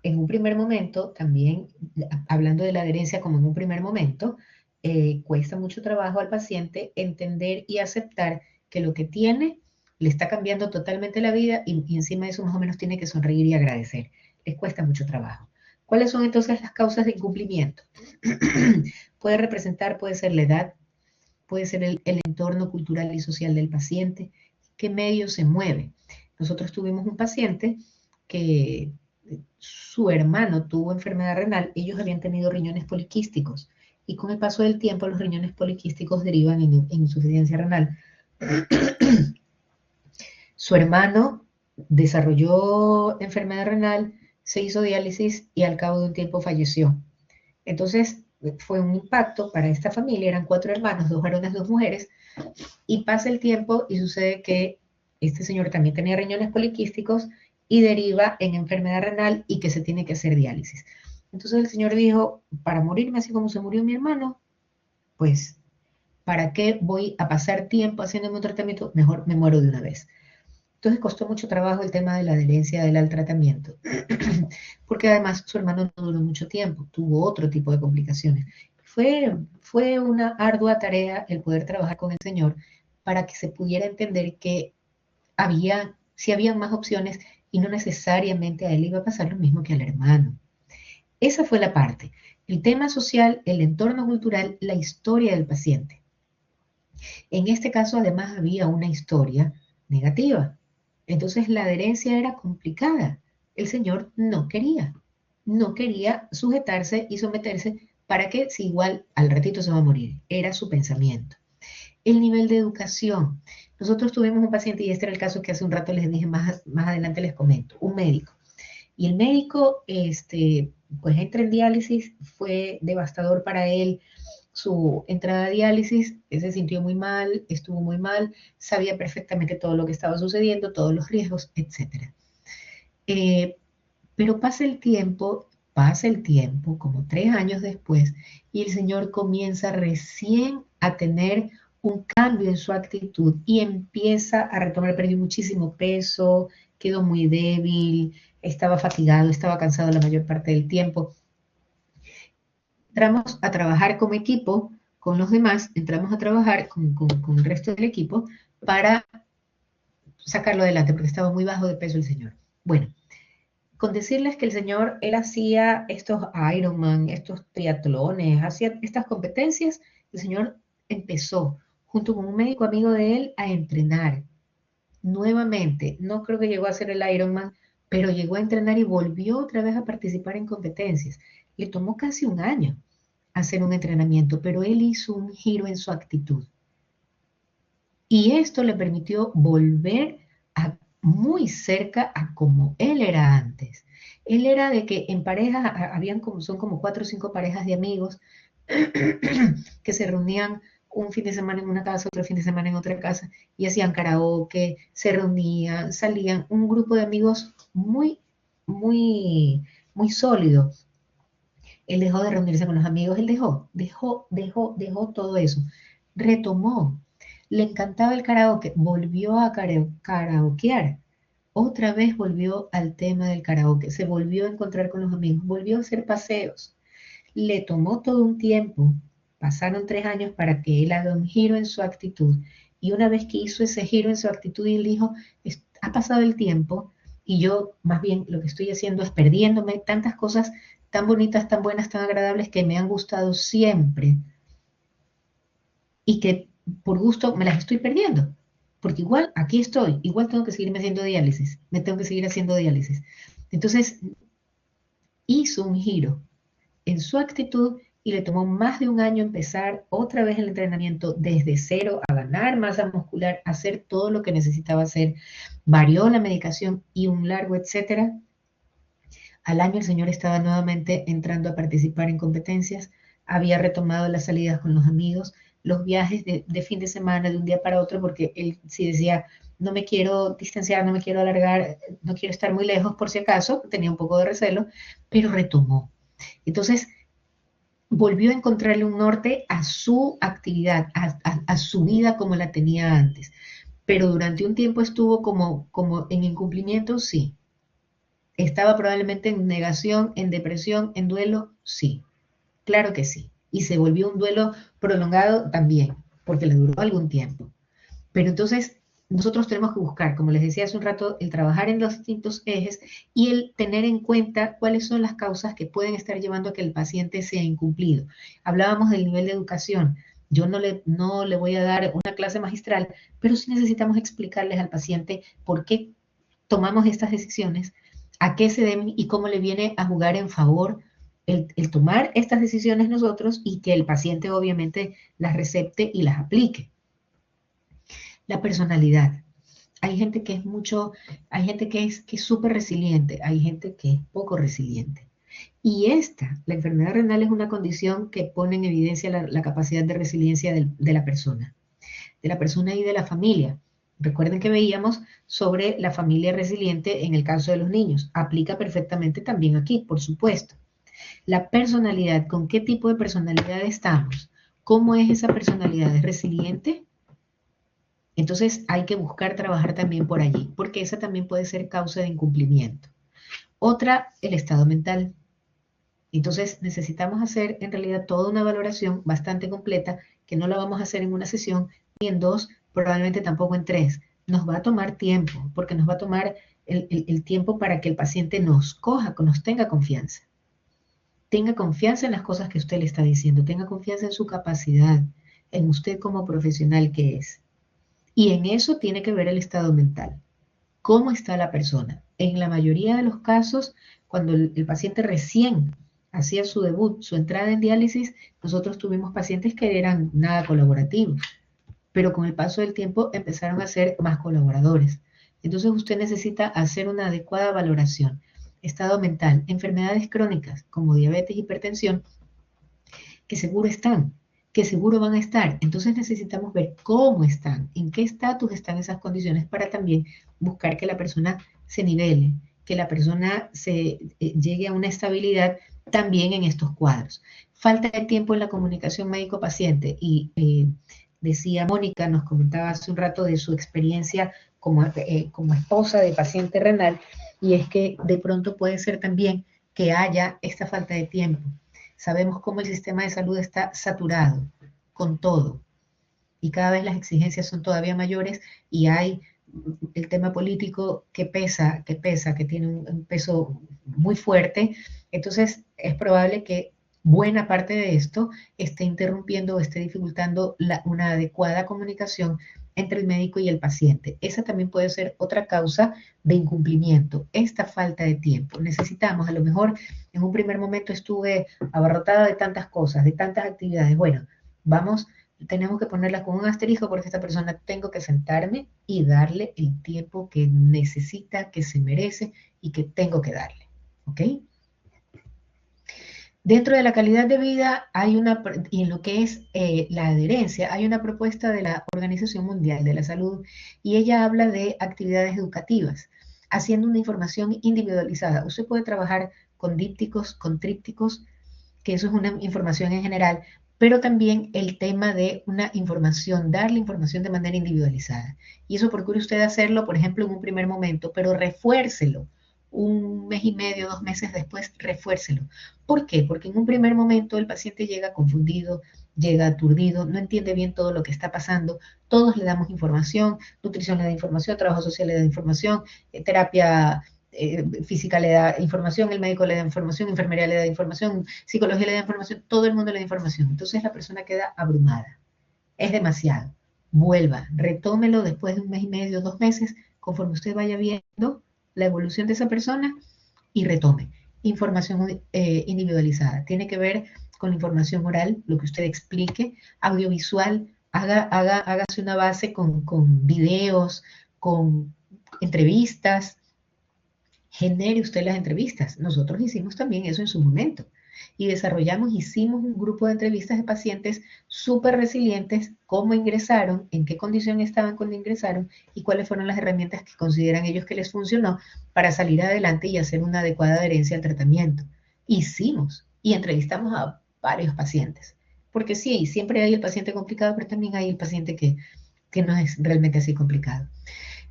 Speaker 1: en un primer momento, también hablando de la adherencia como en un primer momento, cuesta mucho trabajo al paciente entender y aceptar que lo que tiene le está cambiando totalmente la vida y encima de eso más o menos tiene que sonreír y agradecer. Les cuesta mucho trabajo. ¿Cuáles son entonces las causas de incumplimiento? Puede ser la edad, puede ser el entorno cultural y social del paciente, qué medio se mueve. Nosotros tuvimos un paciente que su hermano tuvo enfermedad renal, ellos habían tenido riñones poliquísticos y con el paso del tiempo los riñones poliquísticos derivan en insuficiencia renal. Su hermano desarrolló enfermedad renal, se hizo diálisis y al cabo de un tiempo falleció. Entonces fue un impacto para esta familia, eran 4 hermanos, 2 varones, 2 mujeres, y pasa el tiempo y sucede que este señor también tenía riñones poliquísticos y deriva en enfermedad renal y que se tiene que hacer diálisis. Entonces el señor dijo, para morirme así como se murió mi hermano, pues, ¿para qué voy a pasar tiempo haciéndome un tratamiento? Mejor me muero de una vez. Entonces costó mucho trabajo el tema de la adherencia de él al tratamiento, porque además su hermano no duró mucho tiempo, tuvo otro tipo de complicaciones. Fue una ardua tarea el poder trabajar con el señor para que se pudiera entender que si habían más opciones y no necesariamente a él iba a pasar lo mismo que al hermano. Esa fue la parte. El tema social, el entorno cultural, la historia del paciente. En este caso, además, había una historia negativa. Entonces, la adherencia era complicada. El señor no quería sujetarse y someterse para que si igual al ratito se va a morir. Era su pensamiento. El nivel de educación. Nosotros tuvimos un paciente, y este era el caso que hace un rato les dije, más adelante les comento, un médico. Y el médico, pues entra en diálisis, fue devastador para él su entrada a diálisis, se sintió muy mal, estuvo muy mal, sabía perfectamente todo lo que estaba sucediendo, todos los riesgos, etc. Eh, pero pasa el tiempo, como 3 años después, y el señor comienza recién a tener un cambio en su actitud y empieza a retomar, perdió muchísimo peso, quedó muy débil, estaba fatigado, estaba cansado la mayor parte del tiempo. Entramos a trabajar como equipo con los demás, entramos a trabajar con el resto del equipo para sacarlo adelante, porque estaba muy bajo de peso el señor. Bueno, con decirles que el señor, él hacía estos Ironman, estos triatlones, hacía estas competencias, el señor empezó, junto con un médico amigo de él, a entrenar nuevamente. No creo que llegó a hacer el Ironman, pero llegó a entrenar y volvió otra vez a participar en competencias. Le tomó casi un año hacer un entrenamiento, pero él hizo un giro en su actitud. Y esto le permitió volver muy cerca a como él era antes. Él era de que en parejas, son como 4 o 5 parejas de amigos que se reunían un fin de semana en una casa, otro fin de semana en otra casa, y hacían karaoke, se reunían, salían, un grupo de amigos muy, muy, muy sólido. Él dejó de reunirse con los amigos, él dejó todo eso. Retomó. Le encantaba el karaoke, volvió a karaokear. Otra vez volvió al tema del karaoke, se volvió a encontrar con los amigos, volvió a hacer paseos. Le tomó todo un tiempo, pasaron 3 años para que él haga un giro en su actitud. Y una vez que hizo ese giro en su actitud, él dijo, ha pasado el tiempo y yo más bien lo que estoy haciendo es perdiéndome tantas cosas tan bonitas, tan buenas, tan agradables que me han gustado siempre y que por gusto me las estoy perdiendo. Porque igual aquí estoy, igual tengo que seguirme haciendo diálisis, me tengo que seguir haciendo diálisis. Entonces hizo un giro en su actitud y le tomó más de un año empezar otra vez el entrenamiento desde cero, a ganar masa muscular, a hacer todo lo que necesitaba hacer. Varió la medicación y un largo etcétera. Al año el señor estaba nuevamente entrando a participar en competencias, había retomado las salidas con los amigos, los viajes de fin de semana, de un día para otro, porque él sí decía, no me quiero distanciar, no me quiero alargar, no quiero estar muy lejos por si acaso, tenía un poco de recelo, pero retomó. Entonces, volvió a encontrarle un norte a su actividad, a su vida como la tenía antes. Pero durante un tiempo estuvo como en incumplimiento, sí. Estaba probablemente en negación, en depresión, en duelo, sí. Claro que sí. Y se volvió un duelo prolongado también, porque le duró algún tiempo. Pero entonces nosotros tenemos que buscar, como les decía hace un rato, el trabajar en los distintos ejes y el tener en cuenta cuáles son las causas que pueden estar llevando a que el paciente sea incumplido. Hablábamos del nivel de educación. Yo no le voy a dar una clase magistral, pero sí necesitamos explicarles al paciente por qué tomamos estas decisiones, a qué se deben y cómo le viene a jugar en favor el tomar estas decisiones nosotros y que el paciente obviamente las recepte y las aplique. La personalidad. Hay gente que es mucho, hay gente que es súper resiliente, hay gente que es poco resiliente. Y la enfermedad renal es una condición que pone en evidencia la capacidad de resiliencia de la persona y de la familia. Recuerden que veíamos sobre la familia resiliente en el caso de los niños. Aplica perfectamente también aquí, por supuesto. La personalidad, ¿con qué tipo de personalidad estamos? ¿Cómo es esa personalidad? ¿Es resiliente? Entonces hay que buscar trabajar también por allí, porque esa también puede ser causa de incumplimiento. Otra, el estado mental. Entonces necesitamos hacer en realidad toda una valoración bastante completa, que no la vamos a hacer en una sesión ni en dos, probablemente tampoco en tres. Nos va a tomar tiempo, porque nos va a tomar el tiempo para que el paciente nos coja, que nos tenga confianza. Tenga confianza en las cosas que usted le está diciendo, tenga confianza en su capacidad, en usted como profesional que es. Y en eso tiene que ver el estado mental. ¿Cómo está la persona? En la mayoría de los casos, cuando el paciente recién hacía su debut, su entrada en diálisis, nosotros tuvimos pacientes que eran nada colaborativos, pero con el paso del tiempo empezaron a ser más colaboradores. Entonces usted necesita hacer una adecuada valoración. Estado mental, enfermedades crónicas como diabetes, hipertensión, que seguro están, que seguro van a estar. Entonces necesitamos ver cómo están, en qué estatus están esas condiciones para también buscar que la persona se nivele, que la persona llegue a una estabilidad también en estos cuadros. Falta de tiempo en la comunicación médico-paciente y decía Mónica, nos comentaba hace un rato de su experiencia como esposa de paciente renal, y es que de pronto puede ser también que haya esta falta de tiempo. Sabemos cómo el sistema de salud está saturado con todo y cada vez las exigencias son todavía mayores y hay el tema político que tiene un peso muy fuerte. Entonces es probable que buena parte de esto esté interrumpiendo o esté dificultando una adecuada comunicación entre el médico y el paciente. Esa también puede ser otra causa de incumplimiento, esta falta de tiempo. Necesitamos, a lo mejor en un primer momento estuve abarrotada de tantas cosas, de tantas actividades. Bueno, vamos, tenemos que ponerlas con un asterisco porque esta persona tengo que sentarme y darle el tiempo que necesita, que se merece y que tengo que darle. ¿Ok? Dentro de la calidad de vida hay y en lo que es la adherencia, hay una propuesta de la Organización Mundial de la Salud y ella habla de actividades educativas, haciendo una información individualizada. Usted puede trabajar con dípticos, con trípticos, que eso es una información en general, pero también el tema de una información, darle información de manera individualizada. Y eso procure usted hacerlo, por ejemplo, en un primer momento, pero refuércelo. Un mes y medio, 2 meses después, refuércelo. ¿Por qué? Porque en un primer momento el paciente llega confundido, llega aturdido, no entiende bien todo lo que está pasando. Todos le damos información, nutrición le da información, trabajo social le da información, terapia física le da información, el médico le da información, enfermería le da información, psicología le da información, todo el mundo le da información. Entonces la persona queda abrumada. Es demasiado. Vuelva, retómelo después de un mes y medio, 2 meses, conforme usted vaya viendo la evolución de esa persona y retome. Información individualizada. Tiene que ver con la información oral, lo que usted explique, audiovisual, hágase una base con videos, con entrevistas, genere usted las entrevistas. Nosotros hicimos también eso en su momento y hicimos un grupo de entrevistas de pacientes súper resilientes, cómo ingresaron, en qué condición estaban cuando ingresaron y cuáles fueron las herramientas que consideran ellos que les funcionó para salir adelante y hacer una adecuada adherencia al tratamiento. Hicimos y entrevistamos a varios pacientes, porque sí, siempre hay el paciente complicado, pero también hay el paciente que no es realmente así complicado.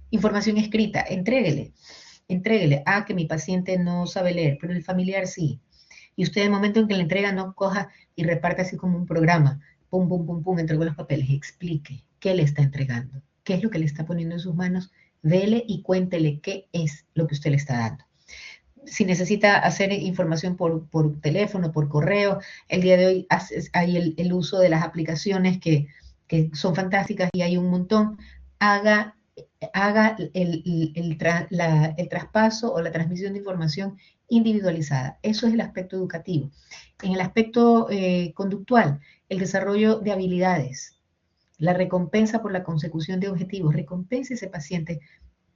Speaker 1: Información escrita, entréguele, que mi paciente no sabe leer, pero el familiar sí. Y usted en el momento en que le entrega no coja y reparta así como un programa, pum, pum, pum, pum, entregó los papeles, explique qué le está entregando, qué es lo que le está poniendo en sus manos, dele y cuéntele qué es lo que usted le está dando. Si necesita hacer información por teléfono, por correo, el día de hoy hay el uso de las aplicaciones que son fantásticas y hay un montón. Haga, haga el traspaso o la transmisión de información individualizada. Eso es el aspecto educativo. En el aspecto conductual, el desarrollo de habilidades, la recompensa por la consecución de objetivos. Recompense a ese paciente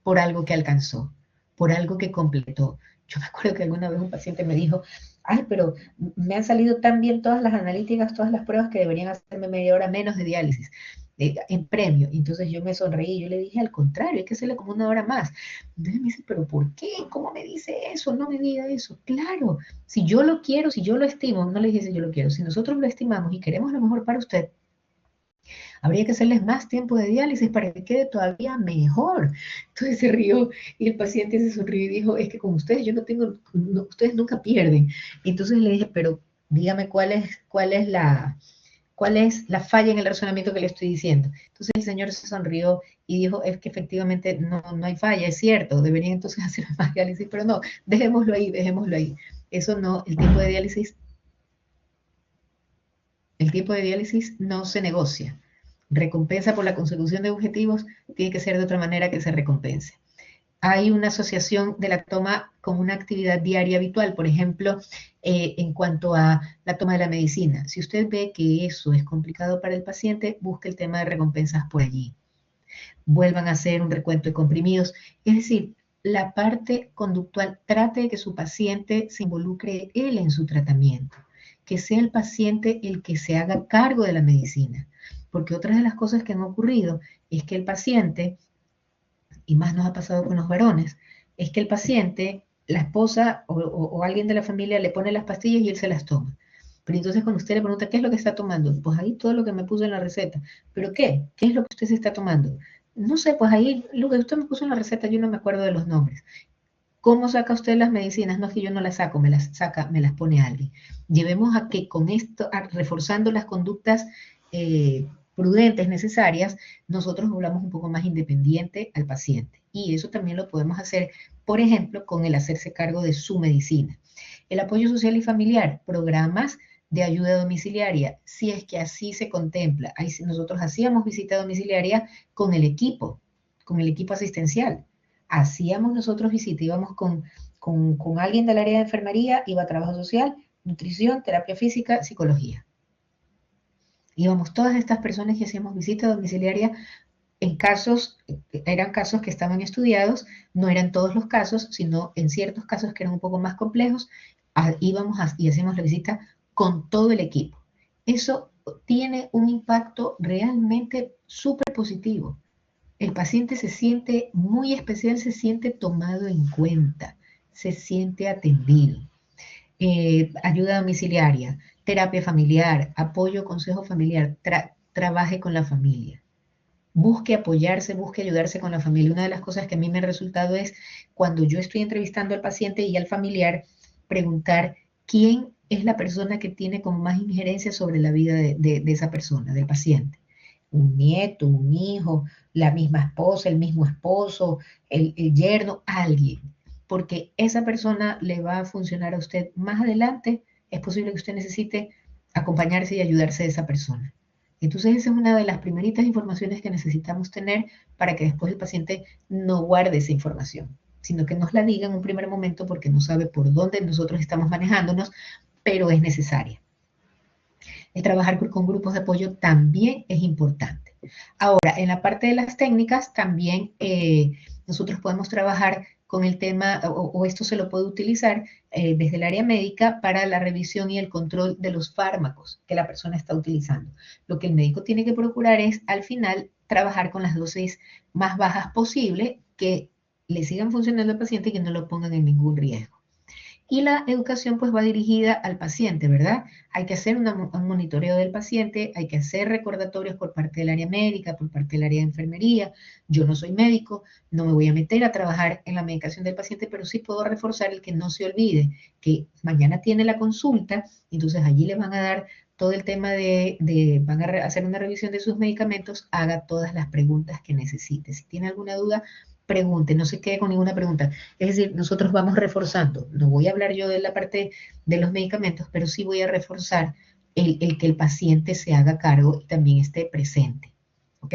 Speaker 1: por algo que alcanzó, por algo que completó. Yo me acuerdo que alguna vez un paciente me dijo, ay, pero me han salido tan bien todas las analíticas, todas las pruebas que deberían hacerme media hora menos de diálisis en premio. Entonces yo me sonreí, yo le dije, al contrario, hay que hacerle como una hora más. Entonces me dice, pero ¿por qué? ¿Cómo me dice eso? No me diga eso. Claro, si yo lo quiero, si yo lo estimo, no le dije si yo lo quiero, si nosotros lo estimamos y queremos lo mejor para usted, habría que hacerles más tiempo de diálisis para que quede todavía mejor. Entonces se rió y el paciente se sonrió y dijo, es que con ustedes yo no tengo, no, ustedes nunca pierden. Entonces le dije, pero dígame cuál es la falla en el razonamiento que le estoy diciendo. Entonces el señor se sonrió y dijo, es que efectivamente no hay falla, es cierto, deberían entonces hacer más diálisis, pero no, dejémoslo ahí, dejémoslo ahí. Eso no, el tiempo de diálisis no se negocia. Recompensa por la consecución de objetivos tiene que ser de otra manera que se recompense. Hay una asociación de la toma con una actividad diaria habitual, por ejemplo, en cuanto a la toma de la medicina. Si usted ve que eso es complicado para el paciente, busque el tema de recompensas por allí. Vuelvan a hacer un recuento de comprimidos. Es decir, la parte conductual, trate de que su paciente se involucre él en su tratamiento, que sea el paciente el que se haga cargo de la medicina. Porque otras de las cosas que han ocurrido es que el paciente, y más nos ha pasado con los varones, es que el paciente, la esposa o alguien de la familia le pone las pastillas y él se las toma. Pero entonces cuando usted le pregunta, ¿qué es lo que está tomando? Pues ahí todo lo que me puso en la receta. ¿Pero qué? ¿Qué es lo que usted se está tomando? No sé, pues ahí lo que usted me puso en la receta, yo no me acuerdo de los nombres. ¿Cómo saca usted las medicinas? No es que yo no las saco, me las saca, me las pone alguien. Llevemos a que con esto, reforzando las conductas prudentes necesarias, nosotros hablamos un poco más independiente al paciente. Y eso también lo podemos hacer, por ejemplo, con el hacerse cargo de su medicina. El apoyo social y familiar, programas de ayuda domiciliaria, si es que así se contempla. Ahí, nosotros hacíamos visita domiciliaria con el equipo asistencial. Hacíamos nosotros visita, íbamos con alguien del área de enfermería, iba a trabajo social, nutrición, terapia física, psicología. Íbamos todas estas personas y hacíamos visita domiciliaria en casos, eran casos que estaban estudiados, no eran todos los casos, sino en ciertos casos que eran un poco más complejos, y hacíamos la visita con todo el equipo. Eso tiene un impacto realmente súper positivo. El paciente se siente muy especial, se siente tomado en cuenta, se siente atendido. Ayuda domiciliaria, terapia familiar, apoyo, consejo familiar, trabaje con la familia. Busque apoyarse, busque ayudarse con la familia. Una de las cosas que a mí me ha resultado es cuando yo estoy entrevistando al paciente y al familiar, preguntar quién es la persona que tiene como más injerencia sobre la vida de esa persona, del paciente. Un nieto, un hijo, la misma esposa, el mismo esposo, el yerno, alguien. Porque esa persona le va a funcionar a usted más adelante. Es posible que usted necesite acompañarse y ayudarse de esa persona. Entonces esa es una de las primeritas informaciones que necesitamos tener para que después el paciente no guarde esa información, sino que nos la diga en un primer momento porque no sabe por dónde nosotros estamos manejándonos, pero es necesaria. El trabajar con grupos de apoyo también es importante. Ahora, en la parte de las técnicas también nosotros podemos trabajar con el tema, o esto se lo puede utilizar desde el área médica para la revisión y el control de los fármacos que la persona está utilizando. Lo que el médico tiene que procurar es, al final, trabajar con las dosis más bajas posible que le sigan funcionando al paciente y que no lo pongan en ningún riesgo. Y la educación pues va dirigida al paciente, ¿verdad? Hay que hacer un monitoreo del paciente, hay que hacer recordatorios por parte del área médica, por parte del área de enfermería. Yo no soy médico, no me voy a meter a trabajar en la medicación del paciente, pero sí puedo reforzar el que no se olvide que mañana tiene la consulta, entonces allí le van a dar todo el tema van a hacer una revisión de sus medicamentos, haga todas las preguntas que necesite. Si tiene alguna duda, pregunte, no se quede con ninguna pregunta. Es decir, nosotros vamos reforzando. No voy a hablar yo de la parte de los medicamentos, pero sí voy a reforzar el que el paciente se haga cargo y también esté presente. ¿Ok?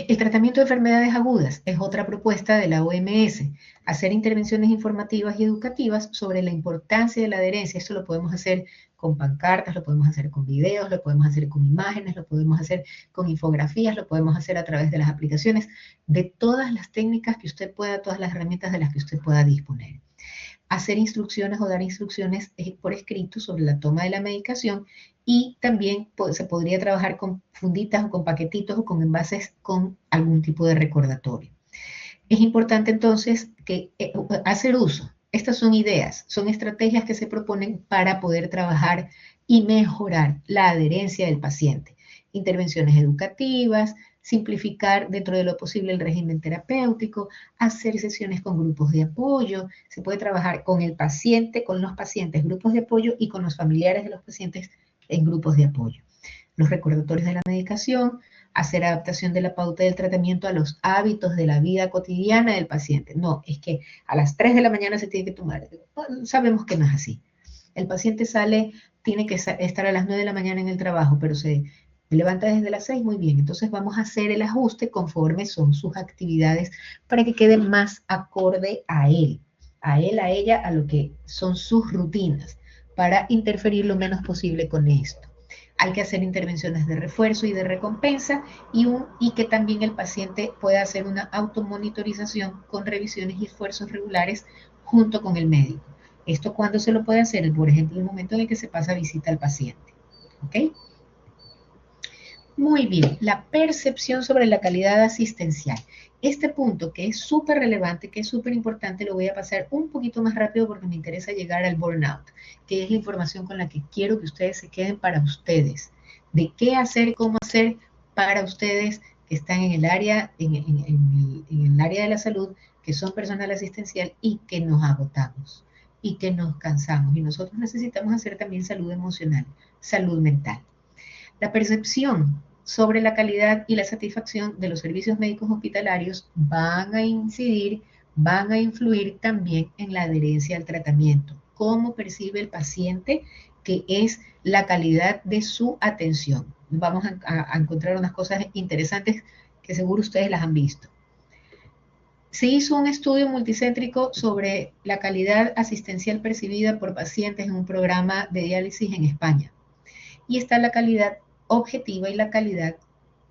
Speaker 1: El tratamiento de enfermedades agudas es otra propuesta de la OMS. Hacer intervenciones informativas y educativas sobre la importancia de la adherencia. Esto lo podemos hacer con pancartas, lo podemos hacer con videos, lo podemos hacer con imágenes, lo podemos hacer con infografías, lo podemos hacer a través de las aplicaciones, de todas las técnicas que usted pueda, todas las herramientas de las que usted pueda disponer. Hacer instrucciones o dar instrucciones por escrito sobre la toma de la medicación y también se podría trabajar con funditas o con paquetitos o con envases con algún tipo de recordatorio. Es importante entonces que hacer uso. Estas son ideas, son estrategias que se proponen para poder trabajar y mejorar la adherencia del paciente. Intervenciones educativas, simplificar dentro de lo posible el régimen terapéutico, hacer sesiones con grupos de apoyo, se puede trabajar con el paciente, con los pacientes, grupos de apoyo y con los familiares de los pacientes en grupos de apoyo. Los recordatorios de la medicación, hacer adaptación de la pauta del tratamiento a los hábitos de la vida cotidiana del paciente. No, es que a las 3 de la mañana se tiene que tomar. Sabemos que no es así. El paciente tiene que estar a las 9 de la mañana en el trabajo, pero se levanta desde las 6, muy bien. Entonces vamos a hacer el ajuste conforme son sus actividades para que quede más acorde a él, a ella, a lo que son sus rutinas, para interferir lo menos posible con esto. Hay que hacer intervenciones de refuerzo y de recompensa y que también el paciente pueda hacer una automonitorización con revisiones y esfuerzos regulares junto con el médico. ¿Esto cuándo se lo puede hacer? Por ejemplo, en el momento en el que se pasa visita al paciente. ¿Ok? Muy bien, la percepción sobre la calidad asistencial. Este punto que es súper relevante, que es súper importante, lo voy a pasar un poquito más rápido porque me interesa llegar al burnout, que es la información con la que quiero que ustedes se queden para ustedes. De qué hacer, cómo hacer para ustedes que están en el área, en el área de la salud, que son personal asistencial y que nos agotamos y que nos cansamos. Y nosotros necesitamos hacer también salud emocional, salud mental. La percepción sobre la calidad y la satisfacción de los servicios médicos hospitalarios van a incidir, van a influir también en la adherencia al tratamiento. ¿Cómo percibe el paciente que es la calidad de su atención? Vamos a encontrar unas cosas interesantes que seguro ustedes las han visto. Se hizo un estudio multicéntrico sobre la calidad asistencial percibida por pacientes en un programa de diálisis en España. Y está la calidad objetiva y la calidad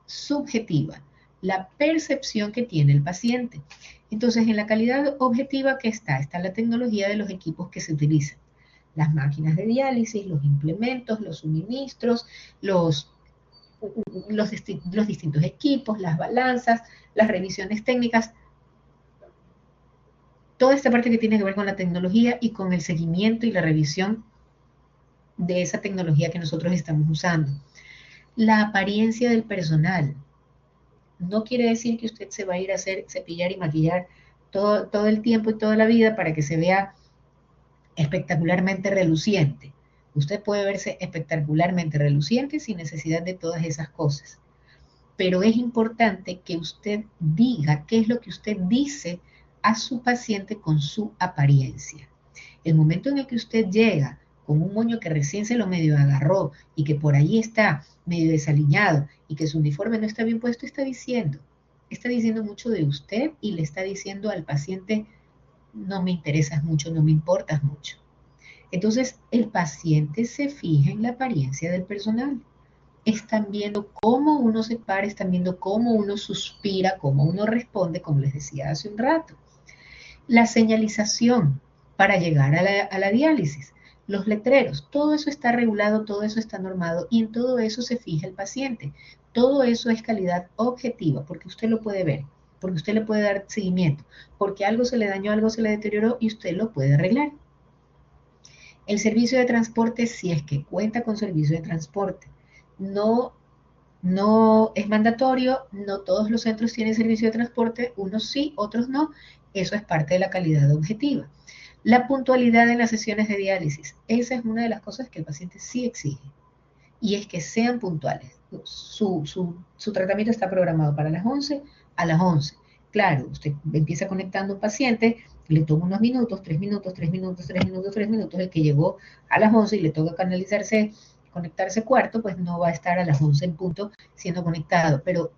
Speaker 1: subjetiva, la percepción que tiene el paciente. Entonces, en la calidad objetiva que está la tecnología de los equipos que se utilizan, las máquinas de diálisis, los implementos, los suministros, los distintos equipos, las balanzas, las revisiones técnicas, toda esta parte que tiene que ver con la tecnología y con el seguimiento y la revisión de esa tecnología que nosotros estamos usando. La apariencia del personal. No quiere decir que usted se va a ir a hacer cepillar y maquillar todo el tiempo y toda la vida para que se vea espectacularmente reluciente. Usted puede verse espectacularmente reluciente sin necesidad de todas esas cosas. Pero es importante que usted diga qué es lo que usted dice a su paciente con su apariencia. El momento en el que usted llega con un moño que recién se lo medio agarró y que por ahí está medio desaliñado y que su uniforme no está bien puesto, está diciendo mucho de usted y le está diciendo al paciente, no me interesas mucho, no me importas mucho. Entonces, el paciente se fija en la apariencia del personal. Están viendo cómo uno se para, están viendo cómo uno suspira, cómo uno responde, como les decía hace un rato. La señalización para llegar a la diálisis, los letreros, todo eso está regulado, todo eso está normado y en todo eso se fija el paciente. Todo eso es calidad objetiva porque usted lo puede ver, porque usted le puede dar seguimiento, porque algo se le dañó, algo se le deterioró y usted lo puede arreglar. El servicio de transporte, si es que cuenta con servicio de transporte, no es mandatorio, no todos los centros tienen servicio de transporte, unos sí, otros no. Eso es parte de la calidad objetiva. La puntualidad en las sesiones de diálisis, esa es una de las cosas que el paciente sí exige, y es que sean puntuales. Su tratamiento está programado para las 11, a las 11. Claro, usted empieza conectando a un paciente, le toma unos minutos, 3 minutos, 3 minutos, 3 minutos, 3 minutos, el que llegó a las 11 y le toca conectarse cuarto, pues no va a estar a las 11 en punto siendo conectado, pero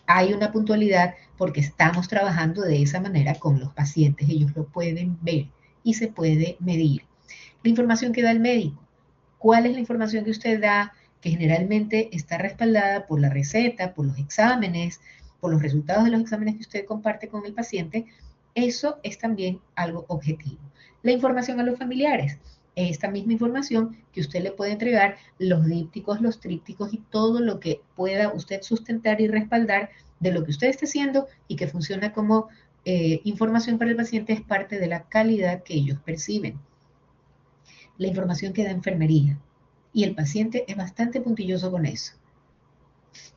Speaker 1: hay una puntualidad porque estamos trabajando de esa manera con los pacientes, ellos lo pueden ver y se puede medir. La información que da el médico, ¿cuál es la información que usted da? Que generalmente está respaldada por la receta, por los exámenes, por los resultados de los exámenes que usted comparte con el paciente. Eso es también algo objetivo. La información a los familiares, esta misma información que usted le puede entregar, los dípticos, los trípticos y todo lo que pueda usted sustentar y respaldar de lo que usted está haciendo y que funciona como información para el paciente, es parte de la calidad que ellos perciben. La información que da enfermería. Y el paciente es bastante puntilloso con eso.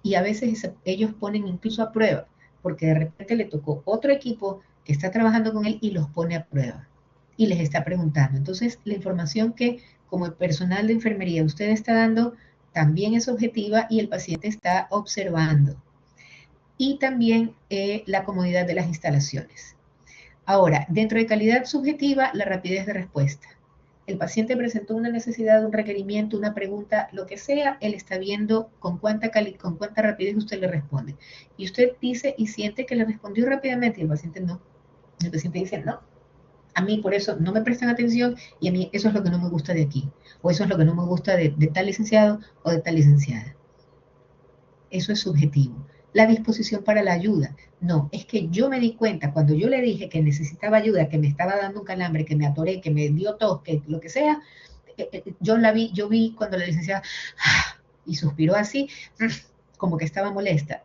Speaker 1: Y a veces ellos ponen incluso a prueba, porque de repente le tocó otro equipo que está trabajando con él y los pone a prueba. Y les está preguntando. Entonces, la información que como personal de enfermería usted está dando también es objetiva y el paciente está observando. Y también la comodidad de las instalaciones. Ahora, dentro de calidad subjetiva, la rapidez de respuesta. El paciente presentó una necesidad, un requerimiento, una pregunta, lo que sea, él está viendo con cuánta rapidez usted le responde. Y usted dice y siente que le respondió rápidamente y el paciente no. El paciente dice, no, a mí por eso no me prestan atención y a mí eso es lo que no me gusta de aquí. O eso es lo que no me gusta de tal licenciado o de tal licenciada. Eso es subjetivo. La disposición para la ayuda. No, es que yo me di cuenta cuando yo le dije que necesitaba ayuda, que me estaba dando un calambre, que me atoré, que me dio tos, que lo que sea, yo vi cuando la licenciada y suspiró así, como que estaba molesta.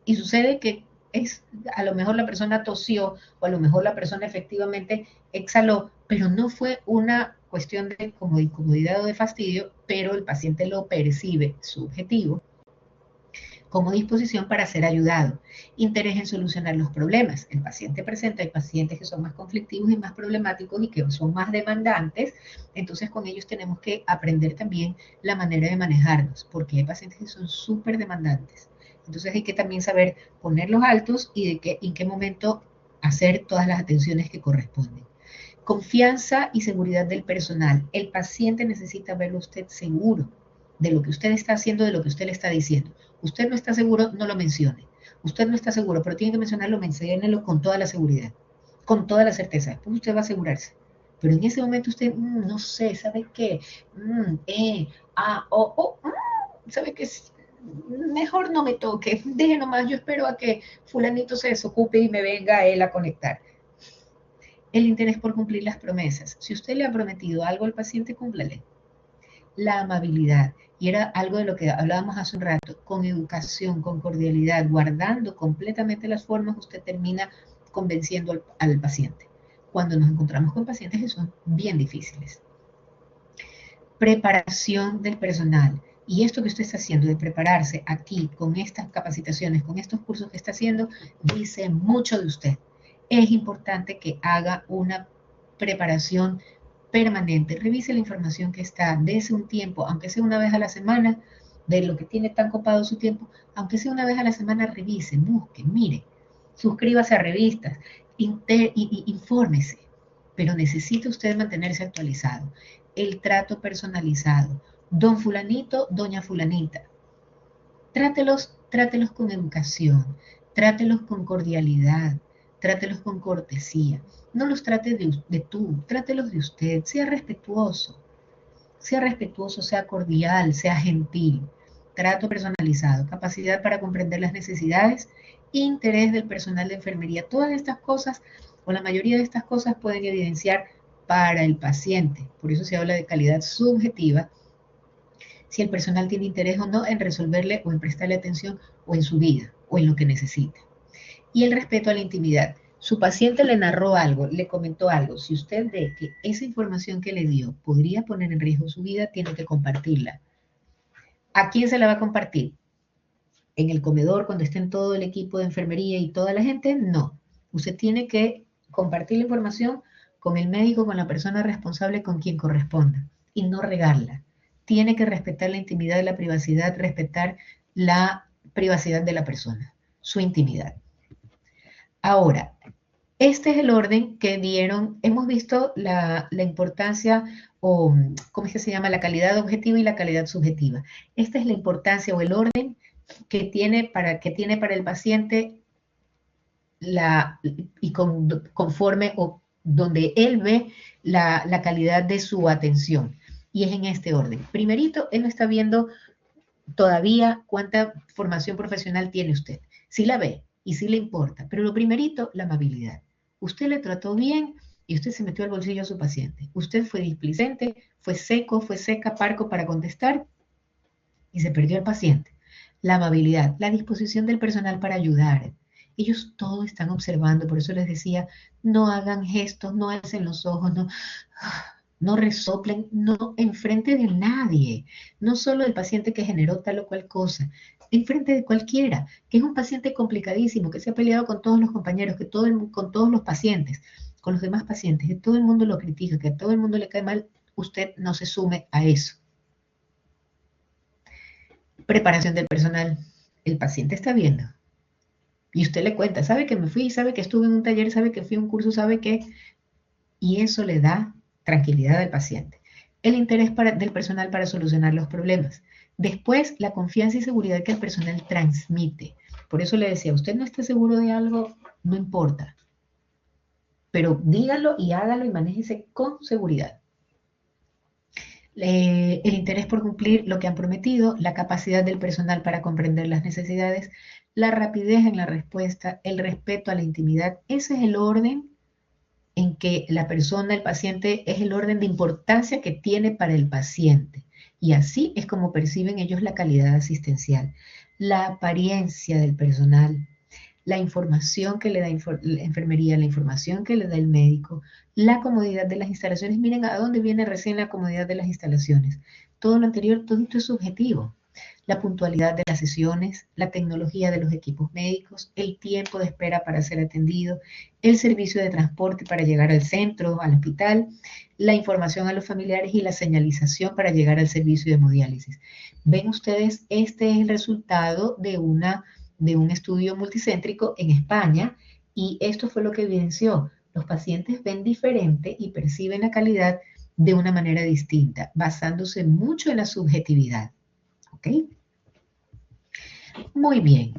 Speaker 1: Y sucede que a lo mejor la persona tosió o a lo mejor la persona efectivamente exhaló, pero no fue una cuestión de incomodidad o de fastidio, pero el paciente lo percibe subjetivo como disposición para ser ayudado, interés en solucionar los problemas. El paciente presenta, hay pacientes que son más conflictivos y más problemáticos y que son más demandantes, entonces con ellos tenemos que aprender también la manera de manejarlos, porque hay pacientes que son súper demandantes. Entonces hay que también saber poner los altos y en qué momento hacer todas las atenciones que corresponden. Confianza y seguridad del personal. El paciente necesita verlo usted seguro de lo que usted está haciendo, de lo que usted le está diciendo. Usted no está seguro, no lo mencione. Usted no está seguro, pero tiene que mencionarlo, menciónelo con toda la seguridad, con toda la certeza. Después usted va a asegurarse. Pero en ese momento usted, no sé, ¿sabe qué? ¿Sabe qué? Mejor no me toque, deje nomás, yo espero a que fulanito se desocupe y me venga a él a conectar. El interés por cumplir las promesas. Si usted le ha prometido algo al paciente, cúmplale. La amabilidad. Y era algo de lo que hablábamos hace un rato, con educación, con cordialidad, guardando completamente las formas, usted termina convenciendo al paciente. Cuando nos encontramos con pacientes que son bien difíciles. Preparación del personal. Y esto que usted está haciendo de prepararse aquí con estas capacitaciones, con estos cursos que está haciendo, dice mucho de usted. Es importante que haga una preparación permanente. Revise la información que está, dése un tiempo, aunque sea una vez a la semana, de lo que tiene tan copado su tiempo, aunque sea una vez a la semana, revise, busque, mire, suscríbase a revistas, infórmese, pero necesita usted mantenerse actualizado. El trato personalizado. Don fulanito, doña fulanita. Trátelos con educación, trátelos con cordialidad, trátelos con cortesía. No los trate de tú, trátelos de usted, sea respetuoso, sea cordial, sea gentil. Trato personalizado, capacidad para comprender las necesidades, interés del personal de enfermería. Todas estas cosas, o la mayoría de estas cosas, pueden evidenciar para el paciente. Por eso se habla de calidad subjetiva, si el personal tiene interés o no en resolverle o en prestarle atención o en su vida o en lo que necesita. Y el respeto a la intimidad. Su paciente le narró algo, le comentó algo. Si usted ve que esa información que le dio podría poner en riesgo su vida, tiene que compartirla. ¿A quién se la va a compartir? ¿En el comedor cuando estén todo el equipo de enfermería y toda la gente? No. Usted tiene que compartir la información con el médico, con la persona responsable, con quien corresponda y no regarla. Tiene que respetar la intimidad, la privacidad, respetar la privacidad de la persona. su intimidad. Ahora, este es el orden que dieron, hemos visto la importancia, o ¿cómo es que se llama? La calidad objetiva y la calidad subjetiva. Esta es la importancia o el orden que tiene para el paciente y conforme o donde él ve la calidad de su atención. Y es en este orden. Primerito, él no está viendo todavía cuánta formación profesional tiene usted. Sí la ve y sí le importa, pero lo primerito, la amabilidad. Usted le trató bien y usted se metió al bolsillo a su paciente. Usted fue displicente, fue seco, fue seca, parco para contestar y se perdió al paciente. La amabilidad, la disposición del personal para ayudar. Ellos todo están observando, por eso les decía, no hagan gestos, no alcen los ojos, no resoplen, no enfrente de nadie, no solo del paciente que generó tal o cual cosa, enfrente de cualquiera, que es un paciente complicadísimo, que se ha peleado con todos los compañeros, con todos los pacientes, con los demás pacientes, que todo el mundo lo critica, que a todo el mundo le cae mal, usted no se sume a eso. Preparación del personal. El paciente está viendo. Y usted le cuenta, sabe que me fui, sabe que estuve en un taller, sabe que fui a un curso, sabe que... Y eso le da tranquilidad al paciente. El interés del personal para solucionar los problemas. Después, la confianza y seguridad que el personal transmite. Por eso le decía, usted no está seguro de algo, no importa. Pero dígalo y hágalo y manéjese con seguridad. El interés por cumplir lo que han prometido, la capacidad del personal para comprender las necesidades, la rapidez en la respuesta, el respeto a la intimidad. Ese es el orden en que la persona, el paciente, es el orden de importancia que tiene para el paciente. Y así es como perciben ellos la calidad asistencial. La apariencia del personal, la información que le da la enfermería, la información que le da el médico, la comodidad de las instalaciones. Miren a dónde viene recién la comodidad de las instalaciones. Todo lo anterior, todo esto es subjetivo. La puntualidad de las sesiones, la tecnología de los equipos médicos, el tiempo de espera para ser atendido, el servicio de transporte para llegar al centro, al hospital, la información a los familiares y la señalización para llegar al servicio de hemodiálisis. Ven ustedes, este es el resultado de un estudio multicéntrico en España y esto fue lo que evidenció. Los pacientes ven diferente y perciben la calidad de una manera distinta, basándose mucho en la subjetividad. ¿Ok? Muy bien.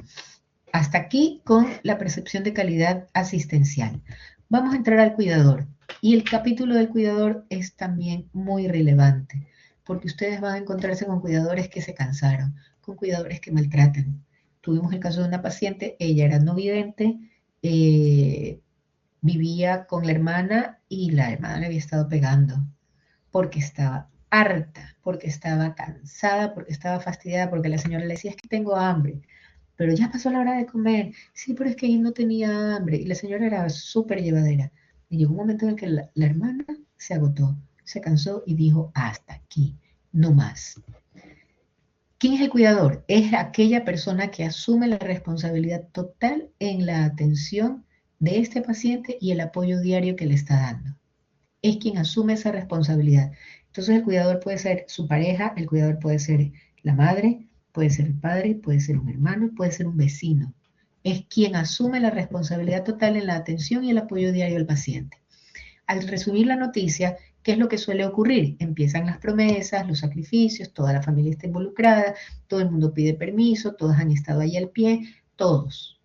Speaker 1: Hasta aquí con la percepción de calidad asistencial. Vamos a entrar al cuidador. Y el capítulo del cuidador es también muy relevante, porque ustedes van a encontrarse con cuidadores que se cansaron, con cuidadores que maltratan. Tuvimos el caso de una paciente, ella era no vidente, vivía con la hermana y la hermana le había estado pegando porque estaba harta, porque estaba cansada, porque estaba fastidiada, porque la señora le decía, es que tengo hambre, pero ya pasó la hora de comer. Sí, pero es que ella no tenía hambre. Y la señora era súper llevadera. Y llegó un momento en el que la hermana se agotó, se cansó y dijo, hasta aquí, no más. ¿Quién es el cuidador? Es aquella persona que asume la responsabilidad total en la atención de este paciente y el apoyo diario que le está dando. Es quien asume esa responsabilidad. Entonces el cuidador puede ser su pareja, el cuidador puede ser la madre, puede ser el padre, puede ser un hermano, puede ser un vecino. Es quien asume la responsabilidad total en la atención y el apoyo diario al paciente. Al resumir la noticia, ¿qué es lo que suele ocurrir? Empiezan las promesas, los sacrificios, toda la familia está involucrada, todo el mundo pide permiso, todos han estado ahí al pie, todos.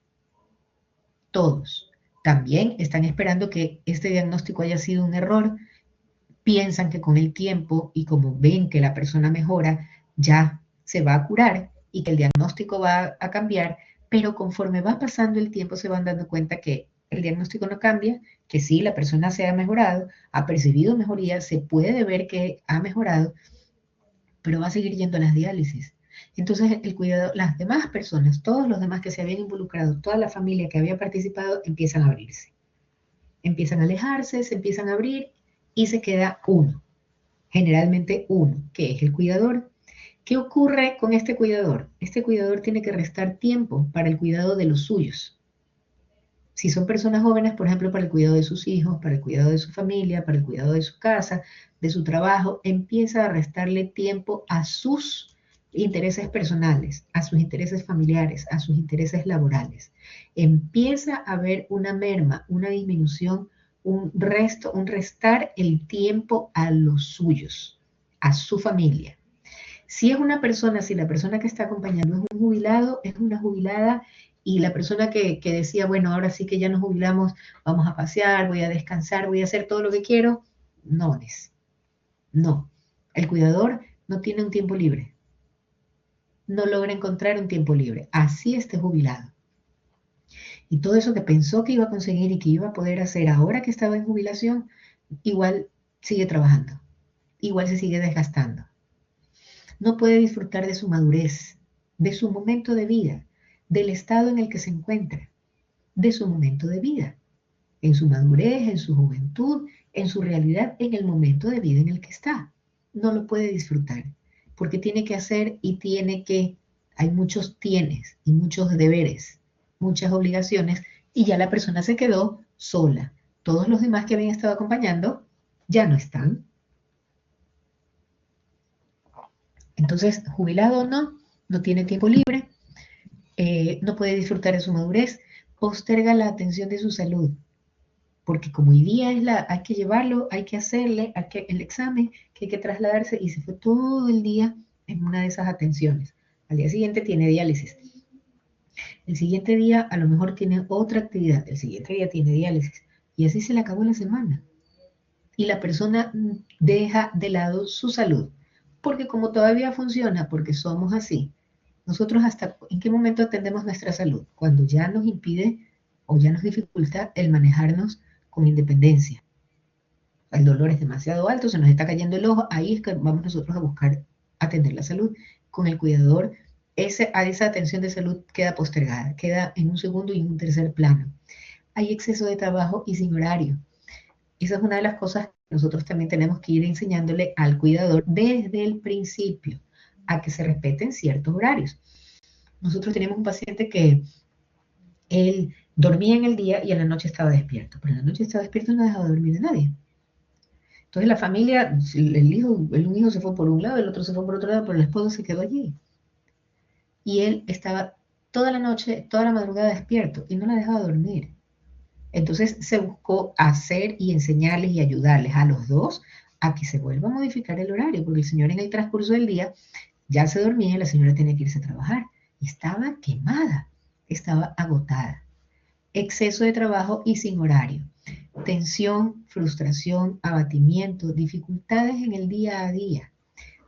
Speaker 1: También están esperando que este diagnóstico haya sido un error, piensan que con el tiempo y como ven que la persona mejora, ya se va a curar y que el diagnóstico va a cambiar, pero conforme va pasando el tiempo se van dando cuenta que el diagnóstico no cambia, que sí, la persona se ha mejorado, ha percibido mejoría, se puede ver que ha mejorado, pero va a seguir yendo a las diálisis. Entonces, el cuidado, las demás personas, todos los demás que se habían involucrado, toda la familia que había participado, empiezan a abrirse. Empiezan a alejarse, se empiezan a abrir y se queda uno, generalmente uno, que es el cuidador. ¿Qué ocurre con este cuidador? Este cuidador tiene que restar tiempo para el cuidado de los suyos. Si son personas jóvenes, por ejemplo, para el cuidado de sus hijos, para el cuidado de su familia, para el cuidado de su casa, de su trabajo, empieza a restarle tiempo a sus intereses personales, a sus intereses familiares, a sus intereses laborales. Empieza a haber una merma, una disminución, un restar el tiempo a los suyos, a su familia. Si es una persona, si la persona que está acompañando es un jubilado, es una jubilada, y la persona que decía, bueno, ahora sí que ya nos jubilamos, vamos a pasear, voy a descansar, voy a hacer todo lo que quiero, no es. No. El cuidador no tiene un tiempo libre. No logra encontrar un tiempo libre. Así esté jubilado. Y todo eso que pensó que iba a conseguir y que iba a poder hacer ahora que estaba en jubilación, igual sigue trabajando. Igual se sigue desgastando. No puede disfrutar de su madurez, de su momento de vida, del estado en el que se encuentra, de su momento de vida, en su madurez, en su juventud, en su realidad, en el momento de vida en el que está. No lo puede disfrutar, porque tiene que hacer y tiene que, hay muchos tienes y muchos deberes, muchas obligaciones, y ya la persona se quedó sola. Todos los demás que habían estado acompañando ya no están. Entonces, jubilado o no, no tiene tiempo libre, no puede disfrutar de su madurez, posterga la atención de su salud, porque como hoy día hay que llevarlo, hay que hacerle el examen, que hay que trasladarse, y se fue todo el día en una de esas atenciones. Al día siguiente tiene diálisis. El siguiente día a lo mejor tiene otra actividad, el siguiente día tiene diálisis. Y así se le acabó la semana. Y la persona deja de lado su salud, porque como todavía funciona, porque somos así, nosotros hasta en qué momento atendemos nuestra salud, cuando ya nos impide o ya nos dificulta el manejarnos con independencia. El dolor es demasiado alto, se nos está cayendo el ojo, ahí es que vamos nosotros a buscar atender la salud. Con el cuidador, esa atención de salud queda postergada, queda en un segundo y en un tercer plano. Hay exceso de trabajo y sin horario. Esa es una de las cosas que nosotros también tenemos que ir enseñándole al cuidador desde el principio, a que se respeten ciertos horarios. Nosotros teníamos un paciente que él dormía en el día y en la noche estaba despierto, pero en la noche estaba despierto y no dejaba dormir a nadie. Entonces la familia, un hijo se fue por un lado, el otro se fue por otro lado, pero el esposo se quedó allí. Y él estaba toda la noche, toda la madrugada despierto y no la dejaba dormir. Entonces se buscó hacer y enseñarles y ayudarles a los dos a que se vuelva a modificar el horario, porque el señor en el transcurso del día ya se dormía y la señora tenía que irse a trabajar. Y estaba quemada, estaba agotada. Exceso de trabajo y sin horario. Tensión, frustración, abatimiento, dificultades en el día a día.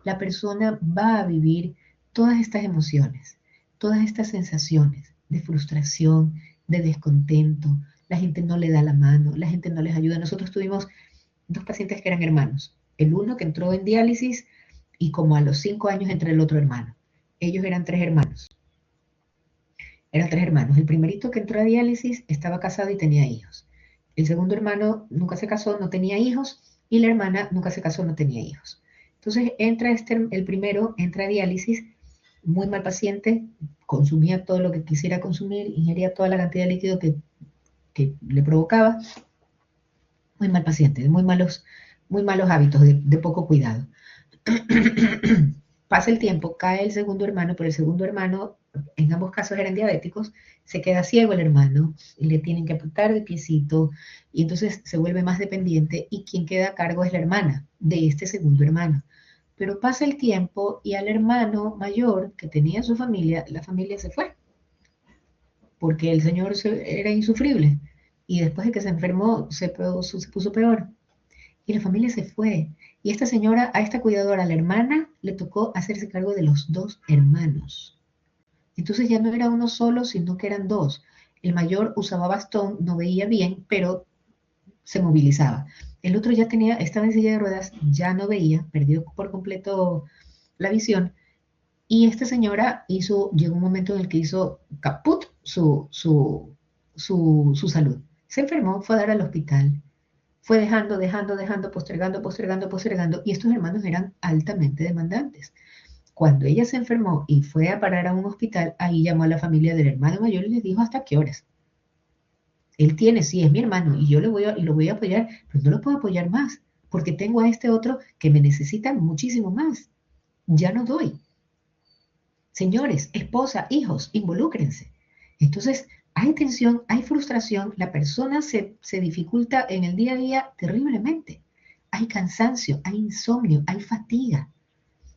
Speaker 1: La persona va a vivir todas estas emociones, todas estas sensaciones de frustración, de descontento. La gente no le da la mano, la gente no les ayuda. Nosotros tuvimos dos pacientes que eran hermanos. El uno que entró en diálisis y como a los 5 años entró el otro hermano. Ellos eran tres hermanos. Eran tres hermanos. El primerito que entró a diálisis estaba casado y tenía hijos. El segundo hermano nunca se casó, no tenía hijos, y la hermana nunca se casó, no tenía hijos. Entonces el primero entra a diálisis, muy mal paciente, consumía todo lo que quisiera consumir, ingería toda la cantidad de líquido que le provocaba. Muy mal paciente, de muy malos hábitos, de poco cuidado. Pasa el tiempo, cae el segundo hermano, pero el segundo hermano, en ambos casos eran diabéticos, se queda ciego el hermano y le tienen que apuntar de piecito y entonces se vuelve más dependiente y quien queda a cargo es la hermana de este segundo hermano. Pero pasa el tiempo y al hermano mayor que tenía su familia, la familia se fue porque el señor era insufrible y después de que se enfermó se puso peor y la familia se fue. Y esta señora, a esta cuidadora, a la hermana, le tocó hacerse cargo de los dos hermanos. Entonces ya no era uno solo, sino que eran dos. El mayor usaba bastón, no veía bien, pero se movilizaba. El otro ya estaba en silla de ruedas, ya no veía, perdió por completo la visión. Y esta señora llegó un momento en el que hizo caput su salud. Se enfermó, fue a dar al hospital. Fue dejando, postergando, y estos hermanos eran altamente demandantes. Cuando ella se enfermó y fue a parar a un hospital, ahí llamó a la familia del hermano mayor y les dijo hasta qué horas. Él sí, es mi hermano, y yo lo voy a apoyar, pero no lo puedo apoyar más, porque tengo a este otro que me necesita muchísimo más. Ya no doy. Señores, esposa, hijos, involúcrense. Entonces, hay tensión, hay frustración, la persona se dificulta en el día a día terriblemente. Hay cansancio, hay insomnio, hay fatiga.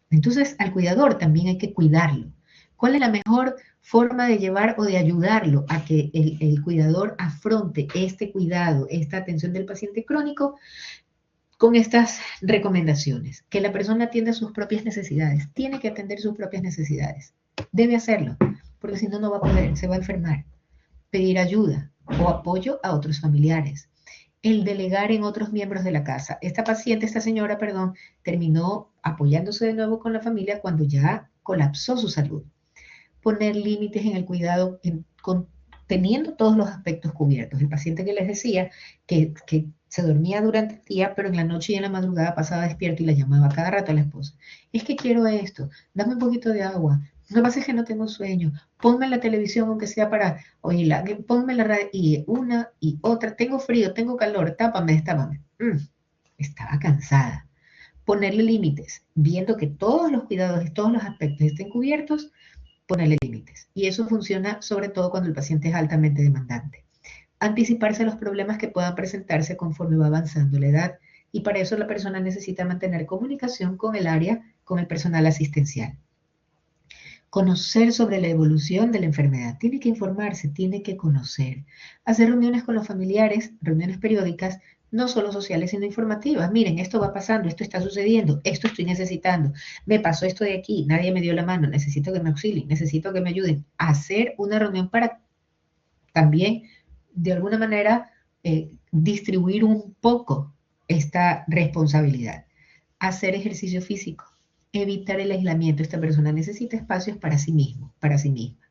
Speaker 1: Entonces, al cuidador también hay que cuidarlo. ¿Cuál es la mejor forma de llevar o de ayudarlo a que el cuidador afronte este cuidado, esta atención del paciente crónico? Con estas recomendaciones, que la persona atienda sus propias necesidades, tiene que atender sus propias necesidades, debe hacerlo, porque si no, no va a poder, se va a enfermar, pedir ayuda o apoyo a otros familiares, el delegar en otros miembros de la casa. Esta paciente, esta señora, perdón, terminó apoyándose de nuevo con la familia cuando ya colapsó su salud. Poner límites en el cuidado teniendo todos los aspectos cubiertos. El paciente que les decía que se dormía durante el día, pero en la noche y en la madrugada pasaba despierto y la llamaba cada rato a la esposa. Es que quiero esto, dame un poquito de agua. Lo que pasa es que no tengo sueño. Ponme la televisión, aunque sea para oírla. Ponme la radio, y una y otra. Tengo frío, tengo calor, tápame, tápame. Estaba cansada. Ponerle límites, viendo que todos los cuidados y todos los aspectos estén cubiertos, ponerle límites. Y eso funciona sobre todo cuando el paciente es altamente demandante. Anticiparse a los problemas que puedan presentarse conforme va avanzando la edad. Y para eso la persona necesita mantener comunicación con el área, con el personal asistencial. Conocer sobre la evolución de la enfermedad. Tiene que informarse, tiene que conocer. Hacer reuniones con los familiares, reuniones periódicas, no solo sociales, sino informativas. Miren, esto va pasando, esto está sucediendo, esto estoy necesitando. Me pasó esto de aquí, nadie me dio la mano, necesito que me auxilien, necesito que me ayuden. Hacer una reunión para también, de alguna manera, distribuir un poco esta responsabilidad. Hacer ejercicio físico, evitar el aislamiento. Esta persona necesita espacios para sí mismo, para sí misma.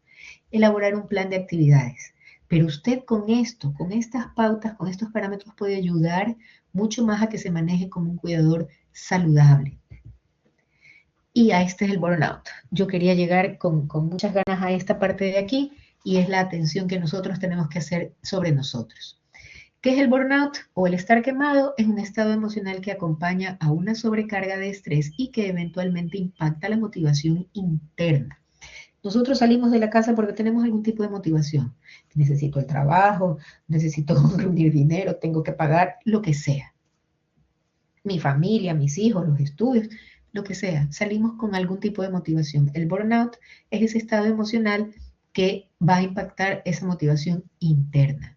Speaker 1: Elaborar un plan de actividades. Pero usted con esto, con estas pautas, con estos parámetros puede ayudar mucho más a que se maneje como un cuidador saludable. Y a este es el burnout. Yo quería llegar con muchas ganas a esta parte de aquí y es la atención que nosotros tenemos que hacer sobre nosotros. ¿Qué es el burnout o el estar quemado? Es un estado emocional que acompaña a una sobrecarga de estrés y que eventualmente impacta la motivación interna. Nosotros salimos de la casa porque tenemos algún tipo de motivación. Necesito el trabajo, necesito reunir dinero, tengo que pagar, lo que sea. Mi familia, mis hijos, los estudios, lo que sea. Salimos con algún tipo de motivación. El burnout es ese estado emocional que va a impactar esa motivación interna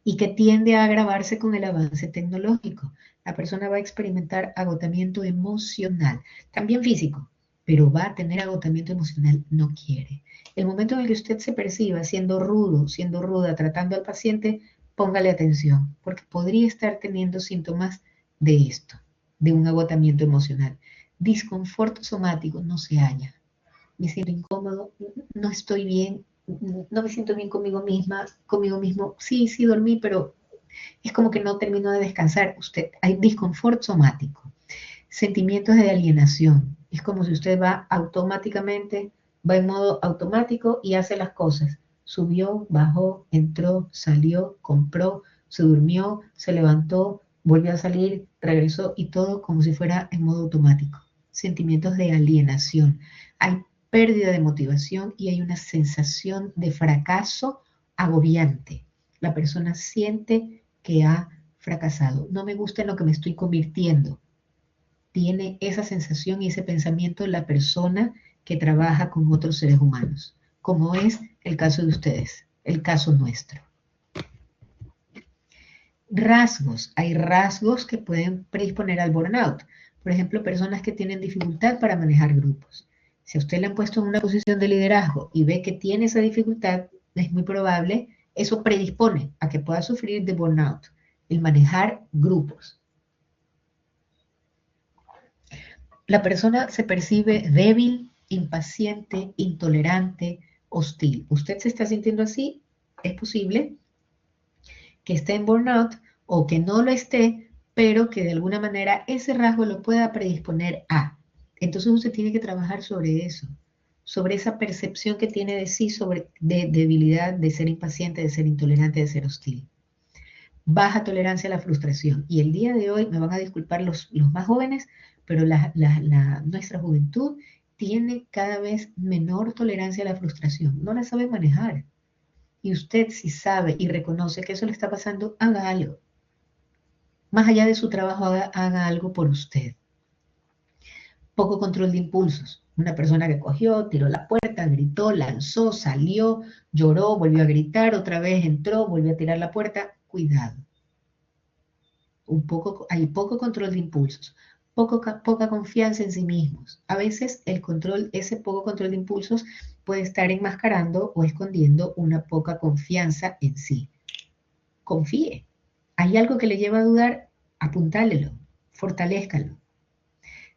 Speaker 1: y que tiende a agravarse con el avance tecnológico. La persona va a experimentar agotamiento emocional, también físico, pero va a tener agotamiento emocional, no quiere. El momento en el que usted se perciba siendo rudo, siendo ruda, tratando al paciente, póngale atención, porque podría estar teniendo síntomas de esto, de un agotamiento emocional. Disconfort somático no se halla. Me siento incómodo, no estoy bien, no me siento bien conmigo misma, conmigo mismo. Sí, sí dormí, pero es como que no termino de descansar. Hay disconfort somático, sentimientos de alienación. Es como si usted va automáticamente, va en modo automático y hace las cosas. Subió, bajó, entró, salió, compró, se durmió, se levantó, volvió a salir, regresó y todo como si fuera en modo automático. Sentimientos de alienación. Hay pérdida de motivación y hay una sensación de fracaso agobiante. La persona siente que ha fracasado. No me gusta en lo que me estoy convirtiendo. Tiene esa sensación y ese pensamiento la persona que trabaja con otros seres humanos, como es el caso de ustedes, el caso nuestro. Rasgos. Hay rasgos que pueden predisponer al burnout. Por ejemplo, personas que tienen dificultad para manejar grupos. Si a usted le han puesto en una posición de liderazgo y ve que tiene esa dificultad, es muy probable, eso predispone a que pueda sufrir de burnout, el manejar grupos. La persona se percibe débil, impaciente, intolerante, hostil. ¿Usted se está sintiendo así? Es posible que esté en burnout o que no lo esté, pero que de alguna manera ese rasgo lo pueda predisponer a. Entonces usted tiene que trabajar sobre eso, sobre esa percepción que tiene de sí, sobre de debilidad, de ser impaciente, de ser intolerante, de ser hostil. Baja tolerancia a la frustración. Y el día de hoy, me van a disculpar los más jóvenes, pero nuestra juventud tiene cada vez menor tolerancia a la frustración, no la sabe manejar. Y usted, si sabe y reconoce que eso le está pasando, haga algo. Más allá de su trabajo, haga algo por usted. Poco control de impulsos. Una persona que cogió, tiró la puerta, gritó, lanzó, salió, lloró, volvió a gritar, otra vez entró, volvió a tirar la puerta. Cuidado. Hay poco control de impulsos, poca confianza en sí mismos. A veces ese poco control de impulsos puede estar enmascarando o escondiendo una poca confianza en sí. Confíe. Hay algo que le lleva a dudar, apuntálelo, fortalézcalo.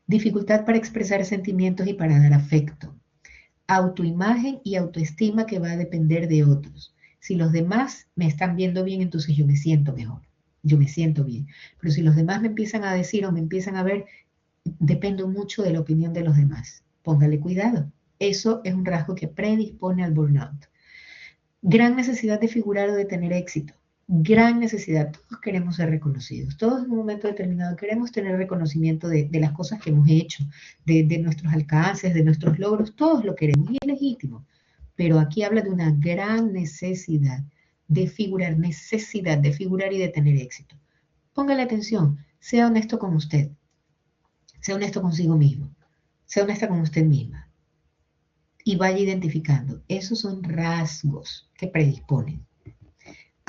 Speaker 1: Dificultad para expresar sentimientos y para dar afecto. Autoimagen y autoestima que va a depender de otros. Si los demás me están viendo bien, entonces yo me siento mejor. Yo me siento bien. Pero si los demás me empiezan a decir o me empiezan a ver, dependo mucho de la opinión de los demás. Póngale cuidado. Eso es un rasgo que predispone al burnout. Gran necesidad de figurar o de tener éxito. Gran necesidad. Todos queremos ser reconocidos. Todos en un momento determinado queremos tener reconocimiento de las cosas que hemos hecho, de nuestros alcances, de nuestros logros. Todos lo queremos y es legítimo. Pero aquí habla de una gran necesidad de figurar y de tener éxito. Póngale atención. Sea honesto con usted. Sea honesto consigo mismo. Sea honesta con usted misma. Y vaya identificando. Esos son rasgos que predisponen.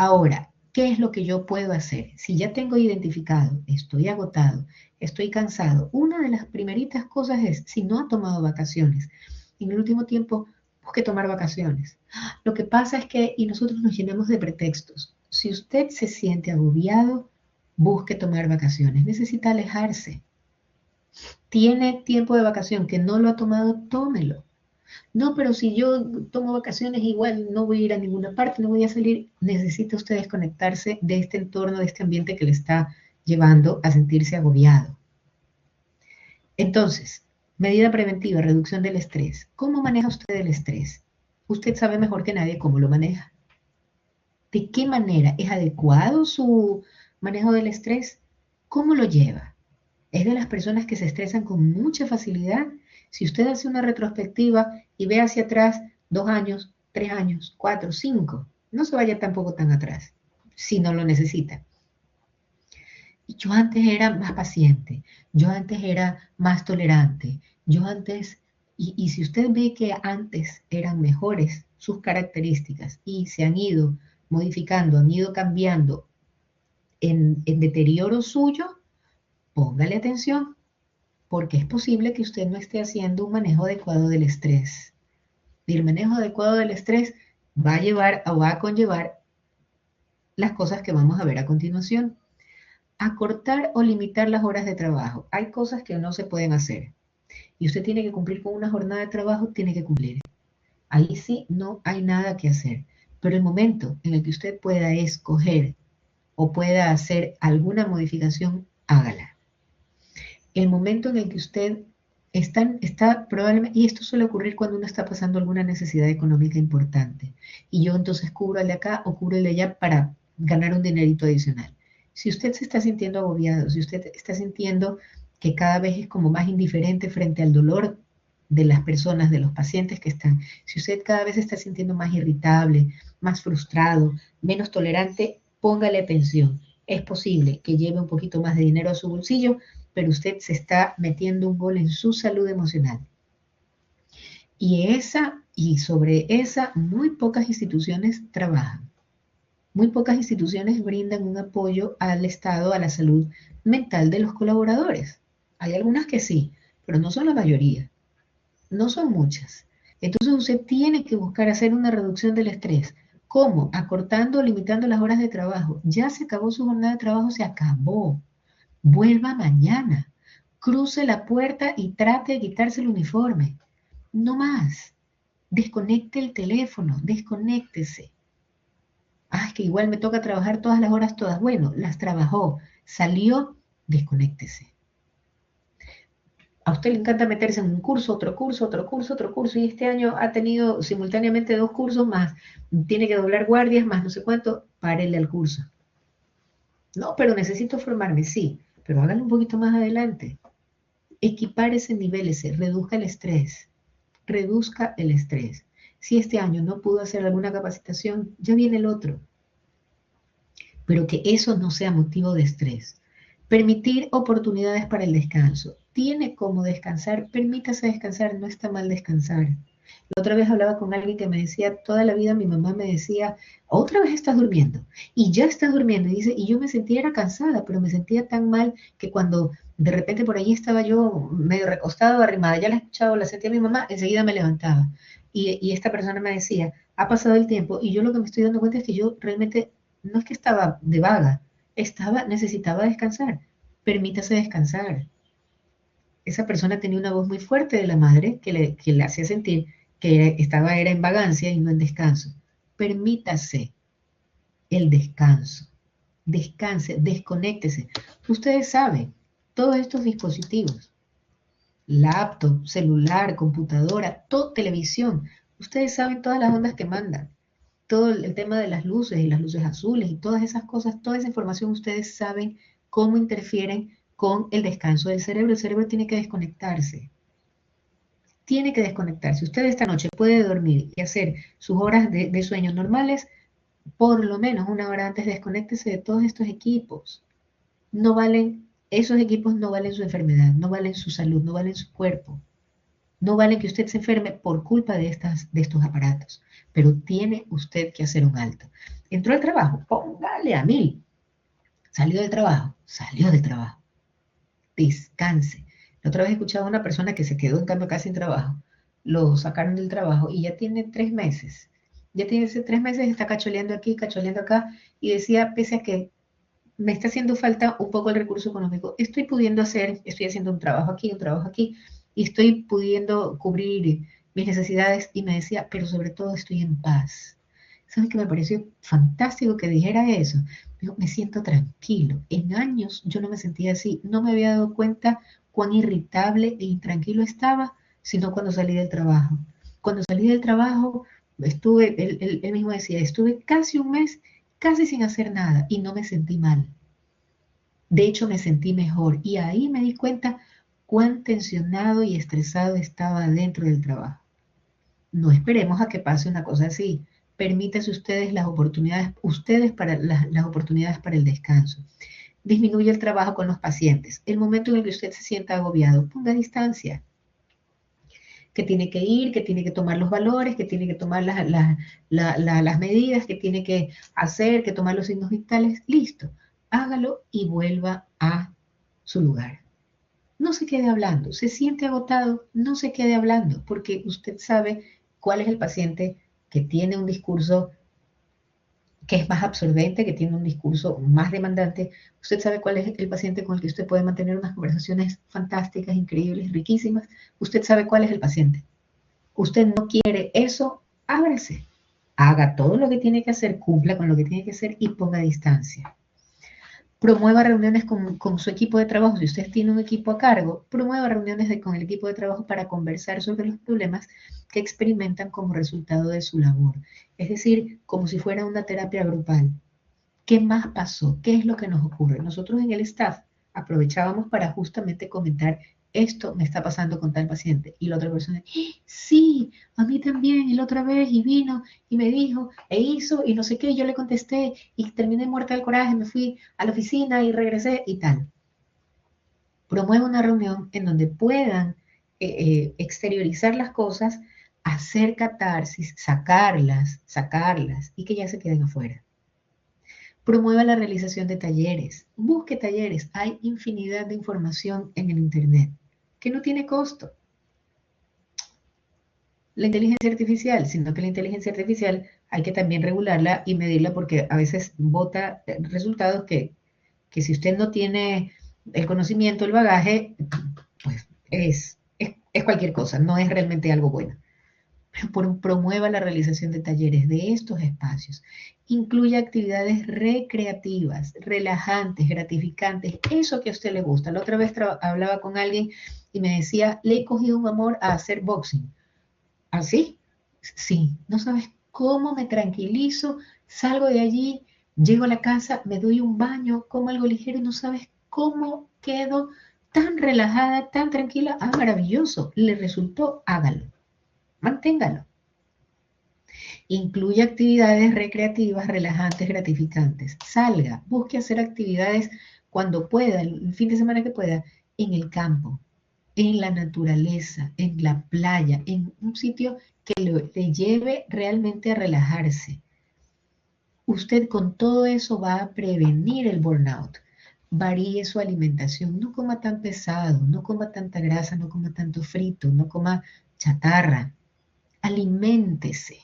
Speaker 1: Ahora, ¿qué es lo que yo puedo hacer? Si ya tengo identificado, estoy agotado, estoy cansado, una de las primeritas cosas es, si no ha tomado vacaciones, en el último tiempo busque tomar vacaciones. Lo que pasa es que, y nosotros nos llenamos de pretextos, si usted se siente agobiado, busque tomar vacaciones, necesita alejarse. Tiene tiempo de vacación que no lo ha tomado, tómelo. No, pero si yo tomo vacaciones igual no voy a ir a ninguna parte, no voy a salir. Necesita usted desconectarse de este entorno, de este ambiente que le está llevando a sentirse agobiado. Entonces, medida preventiva, reducción del estrés. ¿Cómo maneja usted el estrés? Usted sabe mejor que nadie cómo lo maneja. ¿De qué manera? ¿Es adecuado su manejo del estrés? ¿Cómo lo lleva? ¿Es de las personas que se estresan con mucha facilidad? Si usted hace una retrospectiva y ve hacia atrás 2 años, 3 años, 4, 5, no se vaya tampoco tan atrás, si no lo necesita. Yo antes era más paciente, yo antes era más tolerante, yo antes, y si usted ve que antes eran mejores sus características y se han ido modificando, han ido cambiando en deterioro suyo, póngale atención, porque es posible que usted no esté haciendo un manejo adecuado del estrés. Y el manejo adecuado del estrés va a llevar o va a conllevar las cosas que vamos a ver a continuación. Acortar o limitar las horas de trabajo. Hay cosas que no se pueden hacer. Y usted tiene que cumplir con una jornada de trabajo, tiene que cumplir. Ahí sí no hay nada que hacer. Pero el momento en el que usted pueda escoger o pueda hacer alguna modificación, hágala. El momento en el que usted está probablemente, y esto suele ocurrir cuando uno está pasando alguna necesidad económica importante, y yo entonces cubro el de acá o cubro el de allá para ganar un dinerito adicional. Si usted se está sintiendo agobiado, si usted está sintiendo que cada vez es como más indiferente frente al dolor de las personas, de los pacientes que están, si usted cada vez se está sintiendo más irritable, más frustrado, menos tolerante, póngale atención. Es posible que lleve un poquito más de dinero a su bolsillo, pero usted se está metiendo un gol en su salud emocional. Y sobre esa, muy pocas instituciones trabajan. Muy pocas instituciones brindan un apoyo al Estado, a la salud mental de los colaboradores. Hay algunas que sí, pero no son la mayoría. No son muchas. Entonces usted tiene que buscar hacer una reducción del estrés. ¿Cómo? Acortando o limitando las horas de trabajo. Ya se acabó su jornada de trabajo, se acabó. Vuelva mañana, cruce la puerta y trate de quitarse el uniforme. No más. Desconecte el teléfono, desconéctese. Ah, es que igual me toca trabajar todas las horas, todas. Bueno, las trabajó, salió, desconéctese. A usted le encanta meterse en un curso, otro curso, otro curso, otro curso, y este año ha tenido simultáneamente 2 cursos más, tiene que doblar guardias, más no sé cuánto, párele al curso. No, pero necesito formarme, sí, pero hágalo un poquito más adelante. equipárese, nivélese, reduzca el estrés, reduzca el estrés. Si este año no pudo hacer alguna capacitación, ya viene el otro, pero que eso no sea motivo de estrés. Permitir oportunidades para el descanso. Tiene cómo descansar, permítase descansar, no está mal descansar. La otra vez hablaba con alguien que me decía, toda la vida mi mamá me decía, otra vez estás durmiendo, y ya estás durmiendo, y dice, y yo me sentía era cansada, pero me sentía tan mal que cuando de repente por allí estaba yo medio recostada o arrimada, ya la escuchaba o la sentía mi mamá, enseguida me levantaba. Y esta persona me decía, ha pasado el tiempo, y yo lo que me estoy dando cuenta es que yo realmente no es que estaba de vaga, necesitaba descansar. Permítase descansar. Esa persona tenía una voz muy fuerte de la madre que le hacía sentir que era en vagancia y no en descanso. Permítase el descanso. Descanse, desconéctese. Ustedes saben, todos estos dispositivos, laptop, celular, computadora, televisión, ustedes saben todas las ondas que mandan, todo el tema de las luces y las luces azules y todas esas cosas, toda esa información, ustedes saben cómo interfieren con el descanso del cerebro. El cerebro tiene que desconectarse. Tiene que desconectarse. Usted esta noche puede dormir y hacer sus horas de sueño normales, por lo menos una hora antes desconéctese de todos estos equipos. No valen, esos equipos no valen su enfermedad, no valen su salud, no valen su cuerpo. No vale que usted se enferme por culpa de estos aparatos, pero tiene usted que hacer un alto. Entró al trabajo, póngale a 1000. Salió del trabajo. Descanse. La otra vez escuchaba a una persona que se quedó en cambio casi sin trabajo. Lo sacaron del trabajo y ya tiene 3 meses. Ya tiene 3 meses, está cacholeando aquí, cacholeando acá, y decía, pese a que me está haciendo falta un poco el recurso económico, estoy haciendo un trabajo aquí, y estoy pudiendo cubrir mis necesidades, y me decía, pero sobre todo estoy en paz. ¿Sabes qué me pareció fantástico que dijera eso? Digo, me siento tranquilo. En años yo no me sentía así, no me había dado cuenta cuán irritable e intranquilo estaba, sino cuando salí del trabajo. Cuando salí del trabajo, él mismo decía, estuve casi un mes, casi sin hacer nada, y no me sentí mal. De hecho, me sentí mejor, y ahí me di cuenta cuán tensionado y estresado estaba dentro del trabajo. No esperemos a que pase una cosa así. Permítase ustedes para las oportunidades para el descanso. Disminuye el trabajo con los pacientes. El momento en el que usted se sienta agobiado, ponga distancia. Que tiene que ir, que tiene que tomar los valores, que tiene que tomar las medidas, que tiene que hacer, que tomar los signos vitales. Listo. Hágalo y vuelva a su lugar. No se quede hablando. Se siente agotado, no se quede hablando, porque usted sabe cuál es el paciente que tiene un discurso que es más absorbente, que tiene un discurso más demandante. Usted sabe cuál es el paciente con el que usted puede mantener unas conversaciones fantásticas, increíbles, riquísimas. Usted sabe cuál es el paciente. Usted no quiere eso, ábrase. Haga todo lo que tiene que hacer, cumpla con lo que tiene que hacer y ponga distancia. Promueva reuniones con su equipo de trabajo. Si usted tiene un equipo a cargo, promueva reuniones con el equipo de trabajo para conversar sobre los problemas que experimentan como resultado de su labor. Es decir, como si fuera una terapia grupal. ¿Qué más pasó? ¿Qué es lo que nos ocurre? Nosotros en el staff aprovechábamos para justamente comentar, esto me está pasando con tal paciente. Y la otra persona, sí, a mí también, y la otra vez, y vino, y me dijo, e hizo, y no sé qué, yo le contesté, y terminé muerta del coraje, me fui a la oficina y regresé, y tal. Promueve una reunión en donde puedan exteriorizar las cosas, hacer catarsis, sacarlas, y que ya se queden afuera. Promueva la realización de talleres. Busque talleres. Hay infinidad de información en el Internet que no tiene costo. La inteligencia artificial, sino que la inteligencia artificial hay que también regularla y medirla porque a veces bota resultados que si usted no tiene el conocimiento, el bagaje, pues es cualquier cosa, no es realmente algo bueno. Promueva la realización de talleres de estos espacios. Incluye actividades recreativas, relajantes, gratificantes, eso que a usted le gusta. La otra vez hablaba con alguien y me decía, le he cogido un amor a hacer boxing. ¿Así? Sí, no sabes cómo me tranquilizo, salgo de allí, llego a la casa, me doy un baño, como algo ligero y no sabes cómo quedo tan relajada, tan tranquila, maravilloso, le resultó, hágalo, manténgalo. Incluye actividades recreativas, relajantes, gratificantes. Salga, busque hacer actividades cuando pueda, el fin de semana que pueda, en el campo, en la naturaleza, en la playa, en un sitio que le lleve realmente a relajarse. Usted con todo eso va a prevenir el burnout. Varíe su alimentación, no coma tan pesado, no coma tanta grasa, no coma tanto frito, no coma chatarra. Aliméntese,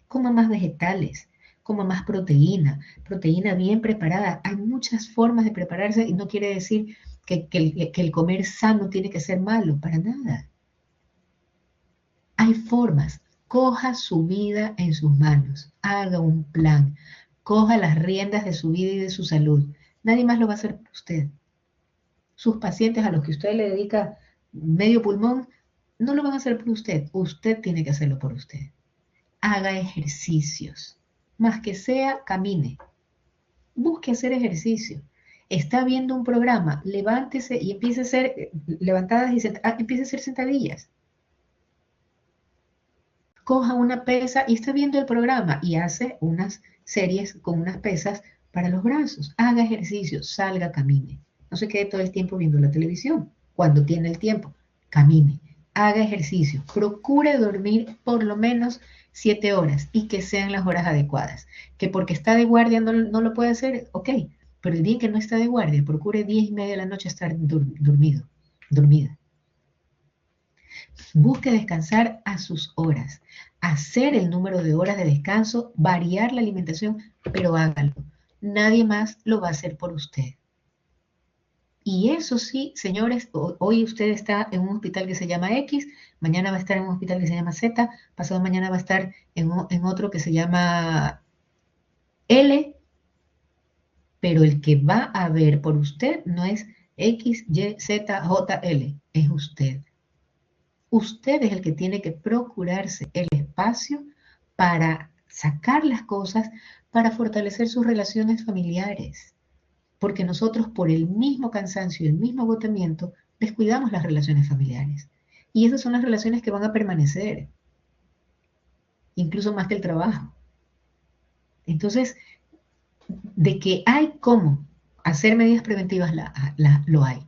Speaker 1: coma más vegetales, coma más proteína, proteína bien preparada. Hay muchas formas de prepararse y no quiere decir que el comer sano tiene que ser malo, para nada. Hay formas. Coja su vida en sus manos, haga un plan, coja las riendas de su vida y de su salud. Nadie más lo va a hacer por usted. Sus pacientes a los que usted le dedica medio pulmón, no lo van a hacer por usted. Usted tiene que hacerlo por usted. Haga ejercicios. Más que sea, camine. Busque hacer ejercicio. Está viendo un programa, levántese y empiece a hacer levantadas y empiece a hacer sentadillas. Coja una pesa y está viendo el programa y hace unas series con unas pesas para los brazos. Haga ejercicio, salga, camine. No se quede todo el tiempo viendo la televisión. Cuando tiene el tiempo, camine, haga ejercicio. Procure dormir por lo menos 7 horas y que sean las horas adecuadas. Que porque está de guardia no lo puede hacer, ok. Pero el día que no está de guardia, procure 10:30 de la noche estar dormida. Busque descansar a sus horas, hacer el número de horas de descanso, variar la alimentación, pero hágalo. Nadie más lo va a hacer por usted. Y eso sí, señores, hoy usted está en un hospital que se llama X, mañana va a estar en un hospital que se llama Z, pasado mañana va a estar en otro que se llama L, pero el que va a ver por usted no es X, Y, Z, J, L, es usted. Usted es el que tiene que procurarse el espacio para sacar las cosas, para fortalecer sus relaciones familiares. Porque nosotros por el mismo cansancio y el mismo agotamiento descuidamos las relaciones familiares. Y esas son las relaciones que van a permanecer, incluso más que el trabajo. Entonces, de que hay cómo hacer medidas preventivas, lo hay.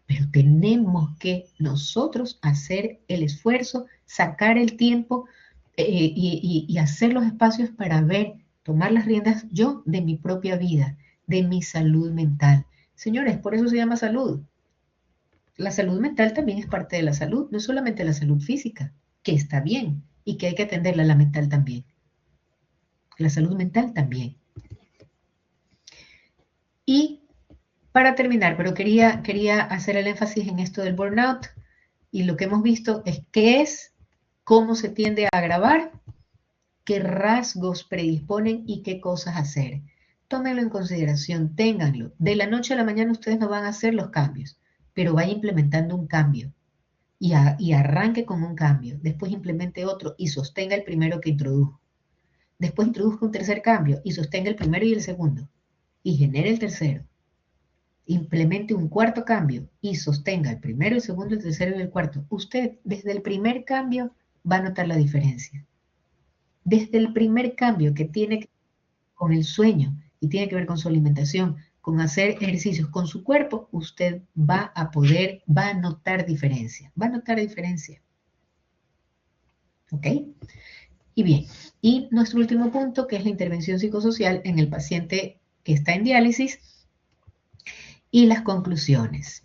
Speaker 1: Pero tenemos que nosotros hacer el esfuerzo, sacar el tiempo y hacer los espacios para ver, tomar las riendas yo de mi propia vida, de mi salud mental. Señores, por eso se llama salud. La salud mental también es parte de la salud, no solamente la salud física, que está bien y que hay que atenderla, la mental también. La salud mental también. Y para terminar, pero quería hacer el énfasis en esto del burnout y lo que hemos visto es qué es, cómo se tiende a agravar, qué rasgos predisponen y qué cosas hacer. Tómenlo en consideración, ténganlo. De la noche a la mañana ustedes no van a hacer los cambios, pero vaya implementando un cambio y arranque con un cambio, después implemente otro y sostenga el primero que introdujo. Después introduzca un tercer cambio y sostenga el primero y el segundo y genere el tercero. Implemente un cuarto cambio y sostenga el primero, el segundo, el tercero y el cuarto. Usted desde el primer cambio va a notar la diferencia. Desde el primer cambio que tiene que ver con el sueño y tiene que ver con su alimentación, con hacer ejercicios con su cuerpo, usted va a notar diferencia. Va a notar diferencia. ¿Ok? Y bien, y nuestro último punto, que es la intervención psicosocial en el paciente que está en diálisis y las conclusiones.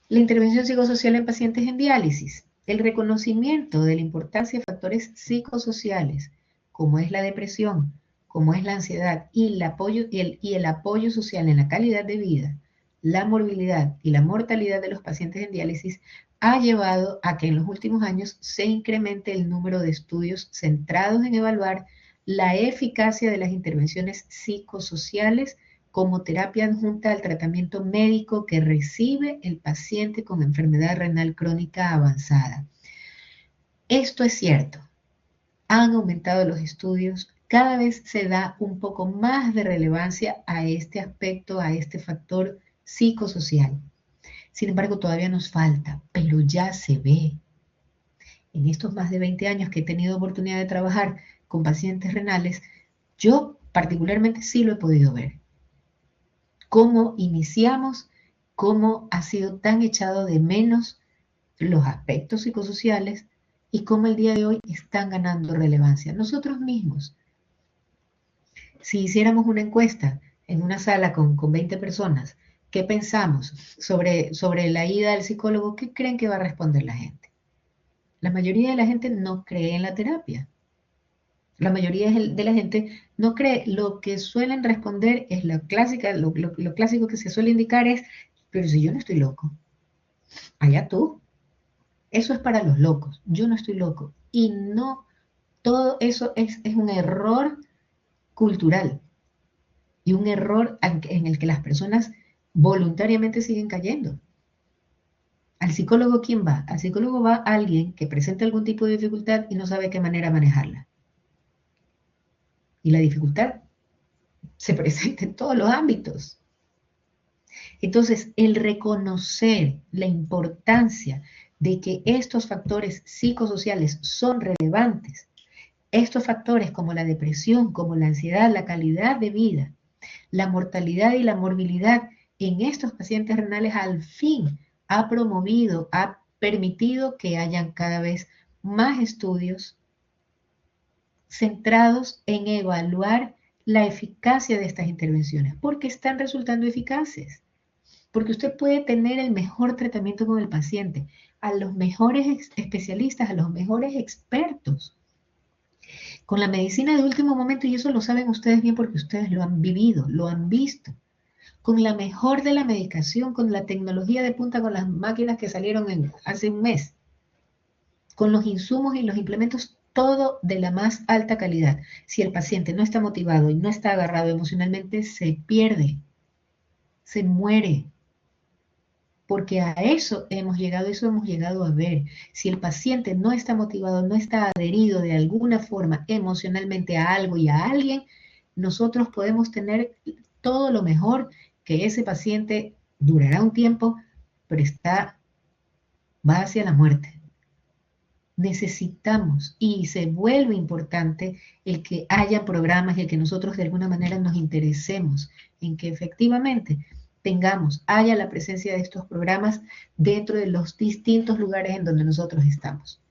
Speaker 1: La intervención psicosocial en pacientes en diálisis. El reconocimiento de la importancia de factores psicosociales, como es la depresión, como es la ansiedad y el apoyo social en la calidad de vida, la morbilidad y la mortalidad de los pacientes en diálisis, ha llevado a que en los últimos años se incremente el número de estudios centrados en evaluar la eficacia de las intervenciones psicosociales como terapia adjunta al tratamiento médico que recibe el paciente con enfermedad renal crónica avanzada. Esto es cierto. Han aumentado los estudios, cada vez se da un poco más de relevancia a este aspecto, a este factor psicosocial. Sin embargo, todavía nos falta, pero ya se ve. En estos más de 20 años que he tenido oportunidad de trabajar con pacientes renales, yo particularmente sí lo he podido ver. Cómo iniciamos, cómo ha sido tan echado de menos los aspectos psicosociales y cómo el día de hoy están ganando relevancia. Nosotros mismos, si hiciéramos una encuesta en una sala con 20 personas, ¿qué pensamos sobre la ida al psicólogo? ¿Qué creen que va a responder la gente? La mayoría de la gente no cree en la terapia. La mayoría de la gente no cree. Lo que suelen responder es la clásica, lo clásico que se suele indicar es, pero si yo no estoy loco, allá tú. Eso es para los locos. Yo no estoy loco. Y no, todo eso es un error cultural y un error en el que las personas voluntariamente siguen cayendo. Al psicólogo, ¿quién va? Al psicólogo va alguien que presenta algún tipo de dificultad y no sabe qué manera manejarla. Y la dificultad se presenta en todos los ámbitos. Entonces, el reconocer la importancia de que estos factores psicosociales son relevantes, estos factores como la depresión, como la ansiedad, la calidad de vida, la mortalidad y la morbilidad en estos pacientes renales al fin ha promovido, ha permitido que hayan cada vez más estudios centrados en evaluar la eficacia de estas intervenciones, porque están resultando eficaces. Porque usted puede tener el mejor tratamiento con el paciente, a los mejores especialistas, a los mejores expertos, con la medicina de último momento, y eso lo saben ustedes bien porque ustedes lo han vivido, lo han visto, con la mejor de la medicación, con la tecnología de punta, con las máquinas que salieron hace un mes, con los insumos y los implementos, todo de la más alta calidad. Si el paciente no está motivado y no está agarrado emocionalmente, se pierde, se muere. Porque a eso hemos llegado a ver. Si el paciente no está motivado, no está adherido de alguna forma emocionalmente a algo y a alguien, nosotros podemos tener todo lo mejor, que ese paciente durará un tiempo, pero va hacia la muerte. Necesitamos y se vuelve importante el que haya programas y el que nosotros de alguna manera nos interesemos en que efectivamente haya la presencia de estos programas dentro de los distintos lugares en donde nosotros estamos.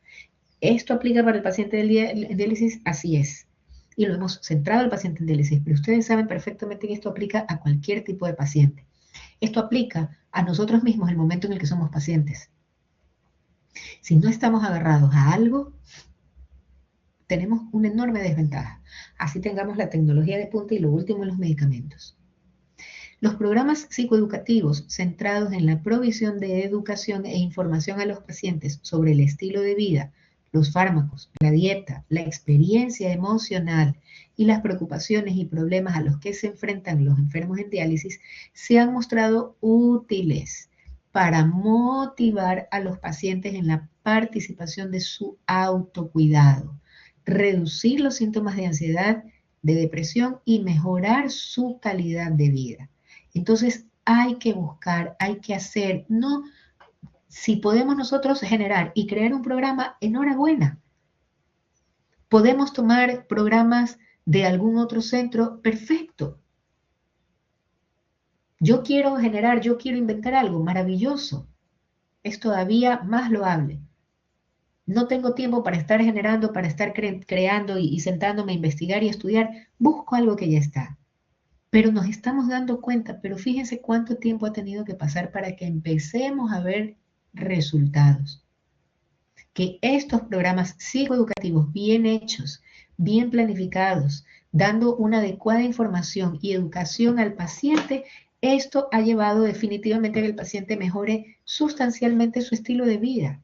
Speaker 1: ¿Esto aplica para el paciente en diálisis? Así es. Y lo hemos centrado al paciente en diálisis, pero ustedes saben perfectamente que esto aplica a cualquier tipo de paciente. Esto aplica a nosotros mismos el momento en el que somos pacientes. Si no estamos agarrados a algo, tenemos una enorme desventaja. Así tengamos la tecnología de punta y lo último en los medicamentos. Los programas psicoeducativos centrados en la provisión de educación e información a los pacientes sobre el estilo de vida, los fármacos, la dieta, la experiencia emocional y las preocupaciones y problemas a los que se enfrentan los enfermos en diálisis se han mostrado útiles para motivar a los pacientes en la participación de su autocuidado, reducir los síntomas de ansiedad, de depresión y mejorar su calidad de vida. Entonces hay que buscar, hay que hacer, no, si podemos nosotros generar y crear un programa, enhorabuena. Podemos tomar programas de algún otro centro, perfecto. Yo quiero generar, yo quiero inventar algo maravilloso. Es todavía más loable. No tengo tiempo para estar generando, para estar creando y sentándome a investigar y estudiar. Busco algo que ya está. Pero nos estamos dando cuenta, pero fíjense cuánto tiempo ha tenido que pasar para que empecemos a ver resultados. Que estos programas psicoeducativos bien hechos, bien planificados, dando una adecuada información y educación al paciente, esto ha llevado definitivamente a que el paciente mejore sustancialmente su estilo de vida,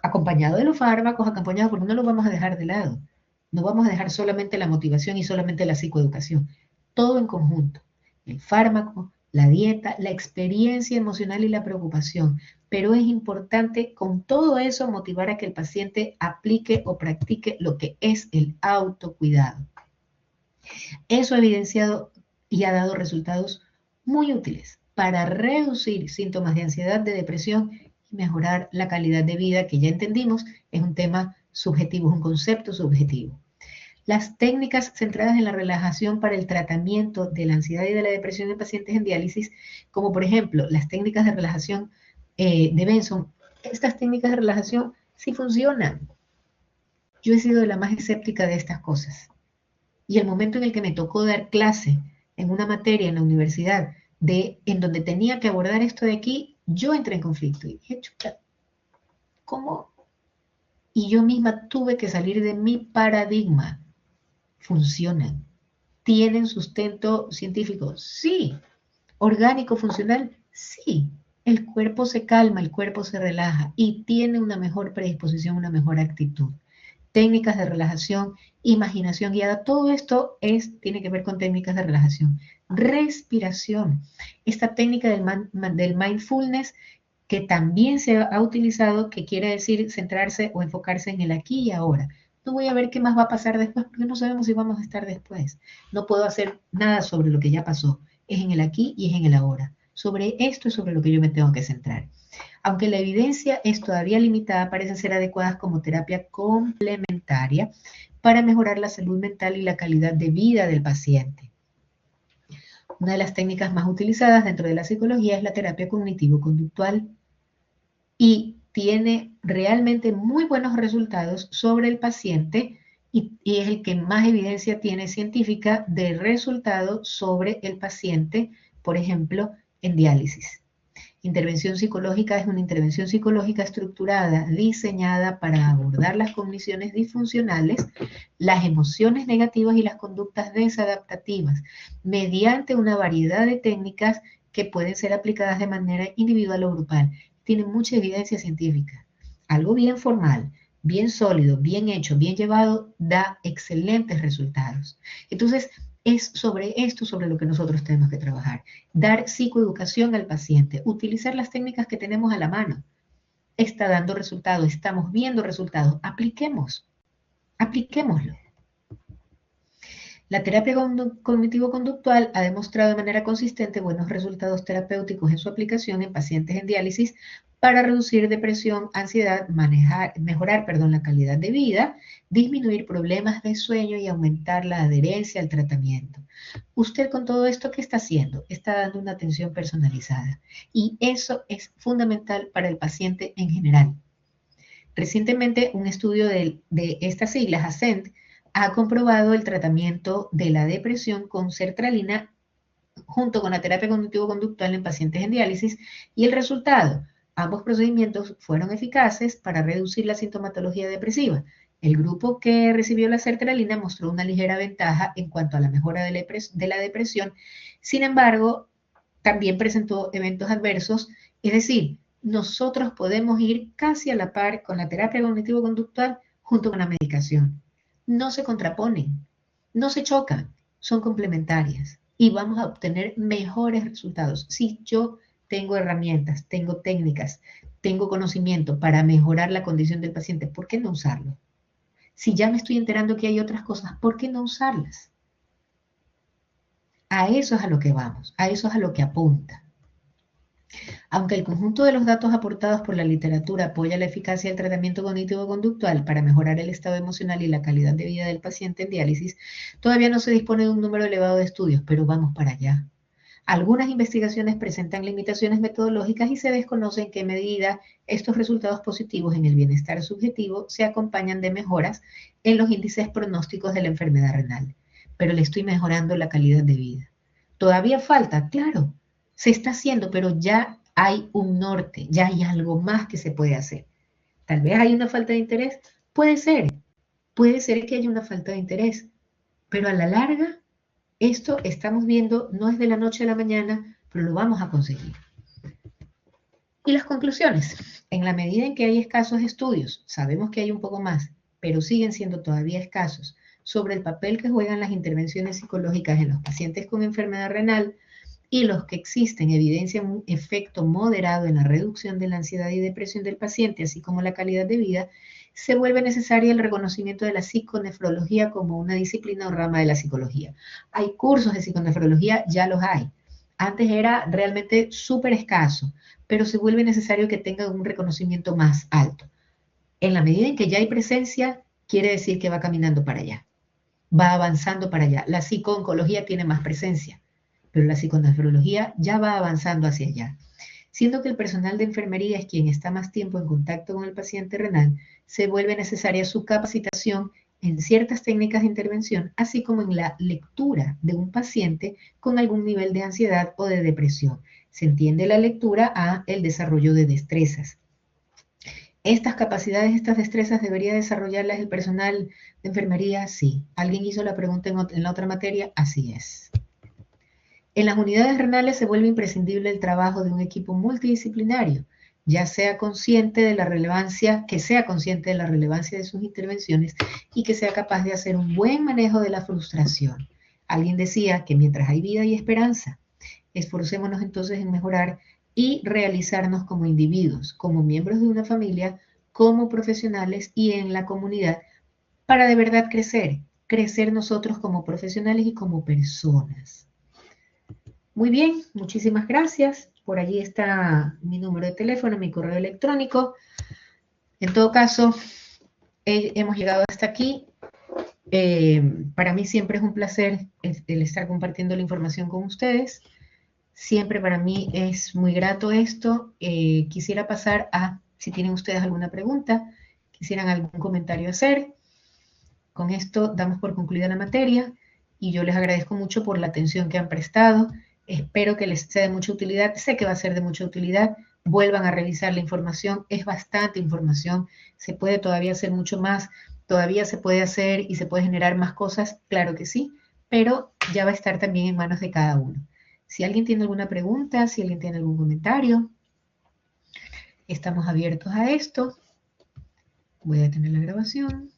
Speaker 1: acompañado de los fármacos, acompañado, porque no lo vamos a dejar de lado. No vamos a dejar solamente la motivación y solamente la psicoeducación. Todo en conjunto. El fármaco, la dieta, la experiencia emocional y la preocupación. Pero es importante con todo eso motivar a que el paciente aplique o practique lo que es el autocuidado. Eso ha evidenciado y ha dado resultados muy útiles. para reducir síntomas de ansiedad, de depresión y mejorar la calidad de vida, que ya entendimos es un tema subjetivo, es un concepto subjetivo. Las técnicas centradas en la relajación para el tratamiento de la ansiedad y de la depresión en pacientes en diálisis, como por ejemplo las técnicas de relajación de Benson, estas técnicas de relajación sí funcionan. Yo he sido de la más escéptica de estas cosas. Y el momento en el que me tocó dar clase en una materia en la universidad en donde tenía que abordar esto de aquí, yo entré en conflicto y dije, chuta, ¿cómo? Y yo misma tuve que salir de mi paradigma. Funcionan. ¿Tienen sustento científico? Sí. ¿Orgánico, funcional? Sí. El cuerpo se calma, el cuerpo se relaja y tiene una mejor predisposición, una mejor actitud. Técnicas de relajación, imaginación guiada, todo esto tiene que ver con técnicas de relajación. Respiración. Esta técnica del mindfulness que también se ha utilizado, que quiere decir centrarse o enfocarse en el aquí y ahora. No voy a ver qué más va a pasar después, porque no sabemos si vamos a estar después. No puedo hacer nada sobre lo que ya pasó. Es en el aquí y es en el ahora. Sobre esto es sobre lo que yo me tengo que centrar. Aunque la evidencia es todavía limitada, parecen ser adecuadas como terapia complementaria para mejorar la salud mental y la calidad de vida del paciente. Una de las técnicas más utilizadas dentro de la psicología es la terapia cognitivo-conductual y tiene realmente muy buenos resultados sobre el paciente y es el que más evidencia tiene científica de resultado sobre el paciente, por ejemplo, en diálisis. Intervención psicológica es una intervención psicológica estructurada, diseñada para abordar las cogniciones disfuncionales, las emociones negativas y las conductas desadaptativas, mediante una variedad de técnicas que pueden ser aplicadas de manera individual o grupal. Tiene mucha evidencia científica. Algo bien formal, bien sólido, bien hecho, bien llevado, da excelentes resultados. Entonces, es sobre esto sobre lo que nosotros tenemos que trabajar. Dar psicoeducación al paciente, utilizar las técnicas que tenemos a la mano. Está dando resultados, estamos viendo resultados. Apliquémoslo. La terapia cognitivo-conductual ha demostrado de manera consistente buenos resultados terapéuticos en su aplicación en pacientes en diálisis para reducir depresión, ansiedad, mejorar la calidad de vida, disminuir problemas de sueño y aumentar la adherencia al tratamiento. Usted con todo esto, ¿qué está haciendo? Está dando una atención personalizada y eso es fundamental para el paciente en general. Recientemente, un estudio de estas siglas, ASCEND, ha comprobado el tratamiento de la depresión con sertralina junto con la terapia cognitivo-conductual en pacientes en diálisis y el resultado, ambos procedimientos fueron eficaces para reducir la sintomatología depresiva. El grupo que recibió la sertralina mostró una ligera ventaja en cuanto a la mejora de la depresión, sin embargo, también presentó eventos adversos, es decir, nosotros podemos ir casi a la par con la terapia cognitivo-conductual junto con la medicación. No se contraponen, no se chocan, son complementarias y vamos a obtener mejores resultados. Si yo tengo herramientas, tengo técnicas, tengo conocimiento para mejorar la condición del paciente, ¿por qué no usarlo? Si ya me estoy enterando que hay otras cosas, ¿por qué no usarlas? A eso es a lo que vamos, a eso es a lo que apunta. Aunque el conjunto de los datos aportados por la literatura apoya la eficacia del tratamiento cognitivo-conductual para mejorar el estado emocional y la calidad de vida del paciente en diálisis, todavía no se dispone de un número elevado de estudios, pero vamos para allá. Algunas investigaciones presentan limitaciones metodológicas y se desconoce en qué medida estos resultados positivos en el bienestar subjetivo se acompañan de mejoras en los índices pronósticos de la enfermedad renal, pero le estoy mejorando la calidad de vida. ¿Todavía falta? Claro, se está haciendo, pero ya hay un norte, ya hay algo más que se puede hacer. Tal vez hay una falta de interés, puede ser que haya una falta de interés, pero a la larga, esto estamos viendo, no es de la noche a la mañana, pero lo vamos a conseguir. Y las conclusiones, en la medida en que hay escasos estudios, sabemos que hay un poco más, pero siguen siendo todavía escasos, sobre el papel que juegan las intervenciones psicológicas en los pacientes con enfermedad renal, y los que existen evidencian un efecto moderado en la reducción de la ansiedad y depresión del paciente, así como la calidad de vida, se vuelve necesario el reconocimiento de la psiconefrología como una disciplina o rama de la psicología. Hay cursos de psiconefrología, ya los hay. Antes era realmente súper escaso, pero se vuelve necesario que tengan un reconocimiento más alto. En la medida en que ya hay presencia, quiere decir que va caminando para allá, va avanzando para allá. La psicooncología tiene más presencia, pero la psiconefrología ya va avanzando hacia allá. Siendo que el personal de enfermería es quien está más tiempo en contacto con el paciente renal, se vuelve necesaria su capacitación en ciertas técnicas de intervención, así como en la lectura de un paciente con algún nivel de ansiedad o de depresión. Se entiende la lectura a el desarrollo de destrezas. Estas capacidades, estas destrezas, ¿debería desarrollarlas el personal de enfermería? Sí. ¿Alguien hizo la pregunta en la otra materia? Así es. En las unidades renales se vuelve imprescindible el trabajo de un equipo multidisciplinario, ya sea consciente de la relevancia, que sea consciente de la relevancia de sus intervenciones y que sea capaz de hacer un buen manejo de la frustración. Alguien decía que mientras hay vida y esperanza, esforcémonos entonces en mejorar y realizarnos como individuos, como miembros de una familia, como profesionales y en la comunidad para de verdad crecer, crecer nosotros como profesionales y como personas. Muy bien, muchísimas gracias. Por allí está mi número de teléfono, mi correo electrónico. En todo caso, hemos llegado hasta aquí. Para mí siempre es un placer el estar compartiendo la información con ustedes. Siempre para mí es muy grato esto. Quisiera pasar a, si tienen ustedes alguna pregunta, quisieran algún comentario hacer. Con esto damos por concluida la materia y yo les agradezco mucho por la atención que han prestado. Espero que les sea de mucha utilidad. Sé que va a ser de mucha utilidad. Vuelvan a revisar la información. Es bastante información. Se puede todavía hacer mucho más. Todavía se puede hacer y se puede generar más cosas. Claro que sí, pero ya va a estar también en manos de cada uno. Si alguien tiene alguna pregunta, si alguien tiene algún comentario, estamos abiertos a esto. Voy a detener la grabación.